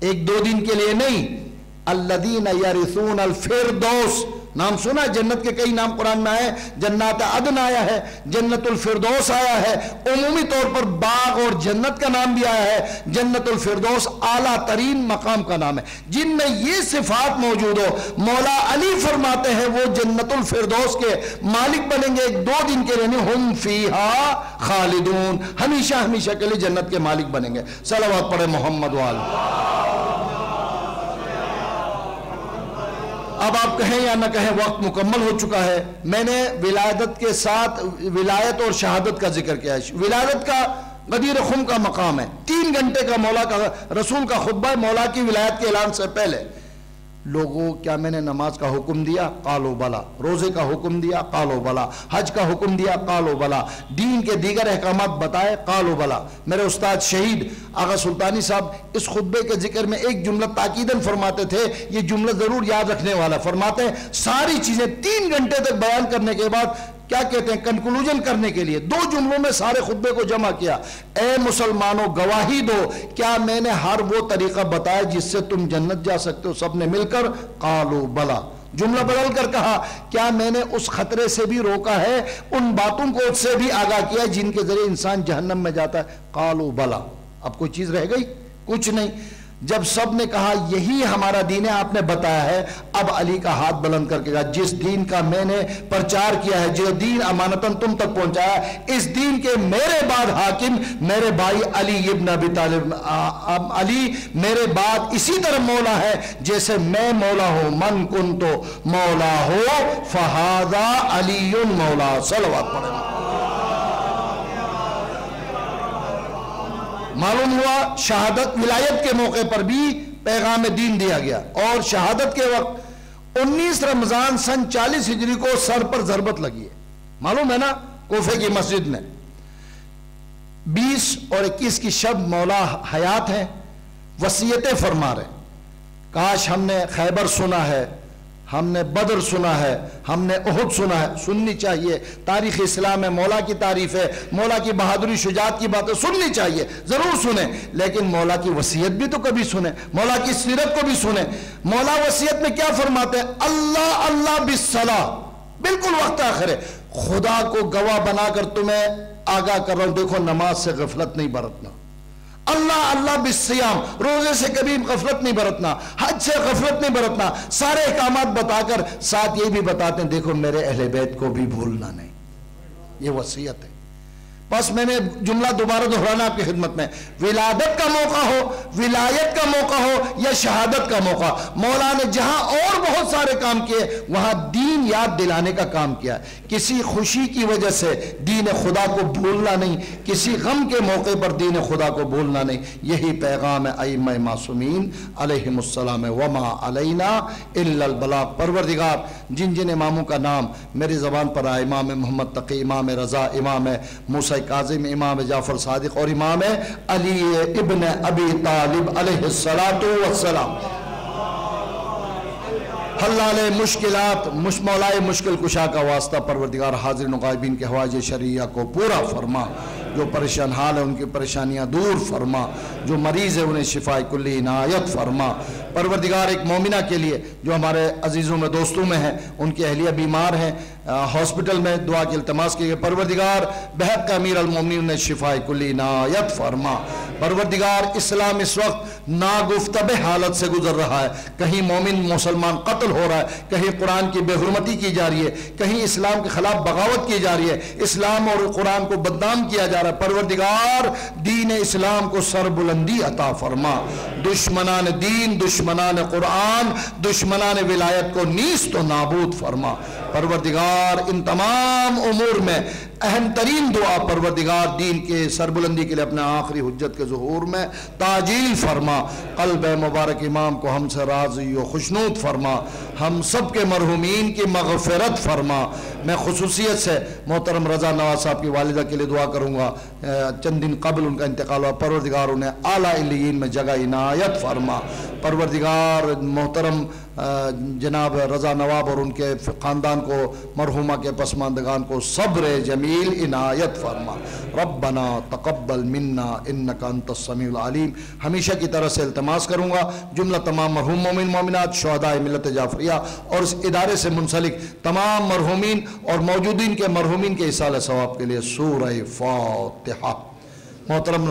1-2 دن کے لیے نہیں۔ الذین یرثون الفردوس، نام سنا، جنت کے کئی نام قرآن میں آئے، جنات عدن آیا ہے، جنت الفردوس آیا ہے، عمومی طور پر باغ اور جنت کا نام بھی آیا ہے۔ جنت الفردوس اعلیٰ ترین مقام کا نام ہے، جن میں یہ صفات موجود ہو، مولا علی فرماتے ہیں وہ جنت الفردوس کے مالک بنیں گے، 2 دن کے لیے نہیں، ہم فیہا خالدون، ہمیشہ ہمیشہ کے لیے جنت کے مالک بنیں گے۔ صلوات پڑھے محمد وآلہ۔ اب آپ کہیں یا نہ کہیں وقت مکمل ہو چکا ہے۔ میں نے ولادت کے ساتھ ولایت اور شہادت کا ذکر کیا ہے۔ ولادت کا غدیر خم کا مقام ہے، 3 گھنٹے کا مولا کا رسول کا خطبہ ہے مولا کی ولایت کے اعلان سے پہلے۔ لوگوں کیا میں نے نماز کا حکم دیا؟ قالوا بلا۔ روزے کا حکم دیا؟ قالوا بلا۔ حج کا حکم دیا؟ قالوا بلا۔ دین کے دیگر احکامات بتائے؟ قالوا بلا۔ میرے استاد شہید آغا سلطانی صاحب اس خطبے کے ذکر میں ایک جملہ تاکیداً فرماتے تھے، یہ جملہ ضرور یاد رکھنے والا، فرماتے ہیں ساری چیزیں 3 گھنٹے تک بیان کرنے کے بعد کیا کہتے ہیں، کنکلوژن کرنے کے لیے 2 جملوں میں سارے خطبے کو جمع کیا۔ اے مسلمانوں گواہی دو، کیا میں نے ہر وہ طریقہ بتایا جس سے تم جنت جا سکتے ہو؟ سب نے مل کر قالوا بلا۔ جملہ بدل کر کہا، کیا میں نے اس خطرے سے بھی روکا ہے، ان باتوں کو اس سے بھی آگاہ کیا جن کے ذریعے انسان جہنم میں جاتا ہے؟ قالوا بلا۔ اب کوئی چیز رہ گئی؟ کچھ نہیں۔ جب سب نے کہا یہی ہمارا دین ہے، آپ نے بتایا ہے، اب علی کا ہاتھ بلند کر کے کہا، جس دین کا میں نے پرچار کیا ہے، جو دین امانتاً تم تک پہنچایا، اس دین کے میرے بعد حاکم میرے بھائی علی ابن ابی طالب، علی میرے بعد اسی طرح مولا ہے جیسے میں مولا ہوں، من کنت مولا ہو فہذا علی مولا۔ صلوات پڑھیں۔ معلوم ہوا شہادت ولایت کے موقع پر بھی پیغام دین دیا گیا، اور شہادت کے وقت 19 رمضان سن 40 ہجری کو سر پر ضربت لگی ہے، معلوم ہے نا، کوفے کی مسجد میں۔ 20 اور 21 کی شب مولا حیات ہیں، وصیتیں فرما رہے، کاش ہم نے خیبر سنا ہے، ہم نے بدر سنا ہے، ہم نے احد سنا ہے، سننی چاہیے، تاریخ اسلام ہے، مولا کی تعریف ہے، مولا کی بہادری شجاعت کی باتیں سننی چاہیے، ضرور سنیں، لیکن مولا کی وصیت بھی تو کبھی سنیں، مولا کی سیرت کو بھی سنیں۔ مولا وصیت میں کیا فرماتے ہیں؟ اللہ اللہ بالصلاۃ، بالکل وقت آخر ہے، خدا کو گواہ بنا کر تمہیں آگاہ کر رہا ہوں، دیکھو نماز سے غفلت نہیں برتنا، اللہ اللہ بالصیام، روزے سے کبھی غفلت نہیں برتنا، حج سے غفلت نہیں برتنا، سارے احکامات بتا کر ساتھ یہ بھی بتاتے ہیں دیکھو میرے اہل بیت کو بھی بھولنا نہیں، یہ وصیت ہے۔ بس میں نے جملہ دوبارہ دہرانا آپ کی خدمت میں، ولادت کا موقع ہو، ولایت کا موقع ہو یا شہادت کا موقع، مولا نے جہاں اور بہت سارے کام کیے وہاں دین یاد دلانے کا کام کیا، کسی خوشی کی وجہ سے دین خدا کو بھولنا نہیں، کسی غم کے موقع پر دین خدا کو بھولنا نہیں، یہی پیغام ہے ائمہ معصومین علیہم السلام، وما علینا الا البلاغ۔ پروردگار جن جن اماموں کا نام میری زبان پر آئے، امام محمد تقی، امام رضا، امام موسیٰ کاظم، امام جعفر صادق اور امام علی ابن ابی طالب علیہ السلام، حلال مشکلات، مولائے مشکل کشا کا واسطہ پروردگار حاضرین و غائبین کے حوائج شرعیہ کو پورا فرما، جو پریشان حال ہے ان کی پریشانیاں دور فرما، جو مریض ہے انہیں شفاء کلی عنایت فرما۔ پروردگار ایک مومنہ کے لیے جو ہمارے عزیزوں میں دوستوں میں ہیں، ان کی اہلیہ بیمار ہیں، ہاسپٹل میں دعا کی التماس کی گئی، پروردگار بحق امیر المومنین نے شفاء کلی عنایت فرما۔ پروردگار اسلام اس وقت ناگفتبہ حالت سے گزر رہا ہے، کہیں مومن مسلمان قتل ہو رہا ہے، کہیں قرآن کی بے حرمتی کی جا رہی ہے، کہیں اسلام کے خلاف بغاوت کی جا رہی ہے، اسلام اور قرآن کو بدنام کیا جا رہا ہے۔ پروردگار دین اسلام کو سر بلندی عطا فرما، دشمنان دین، دشمنان قرآن، دشمنان ولایت کو نیست و نابود فرما۔ پروردگار ان تمام امور میں اہم ترین دعا پروردگار دین کے سربلندی کے لیے اپنے آخری حجت کے ظہور میں تاجیل فرما، قلب مبارک امام کو ہم سے راضی و خوشنود فرما، ہم سب کے مرحومین کی مغفرت فرما۔ میں خصوصیت سے محترم رضا نواز صاحب کی والدہ کے لیے دعا کروں گا، چند دن قبل ان کا انتقال ہوا، پروردگار انہیں اعلیٰ علیین میں جگہ عنایت فرما۔ پروردگار محترم جناب رضا نواب اور ان کے خاندان کو، مرحومہ کے پسماندگان کو صبر جمیل عنایت فرما۔ ربنا تقبل منا انکا انت السمیع العلیم۔ ہمیشہ کی طرح سے التماس کروں گا جملہ تمام مرحوم مومن مومنات، شہداء ملت جعفریہ اور اس ادارے سے منسلک تمام مرحومین اور موجودین کے مرحومین کے ایصال ثواب کے لیے سورہ فاتحہ۔ محترم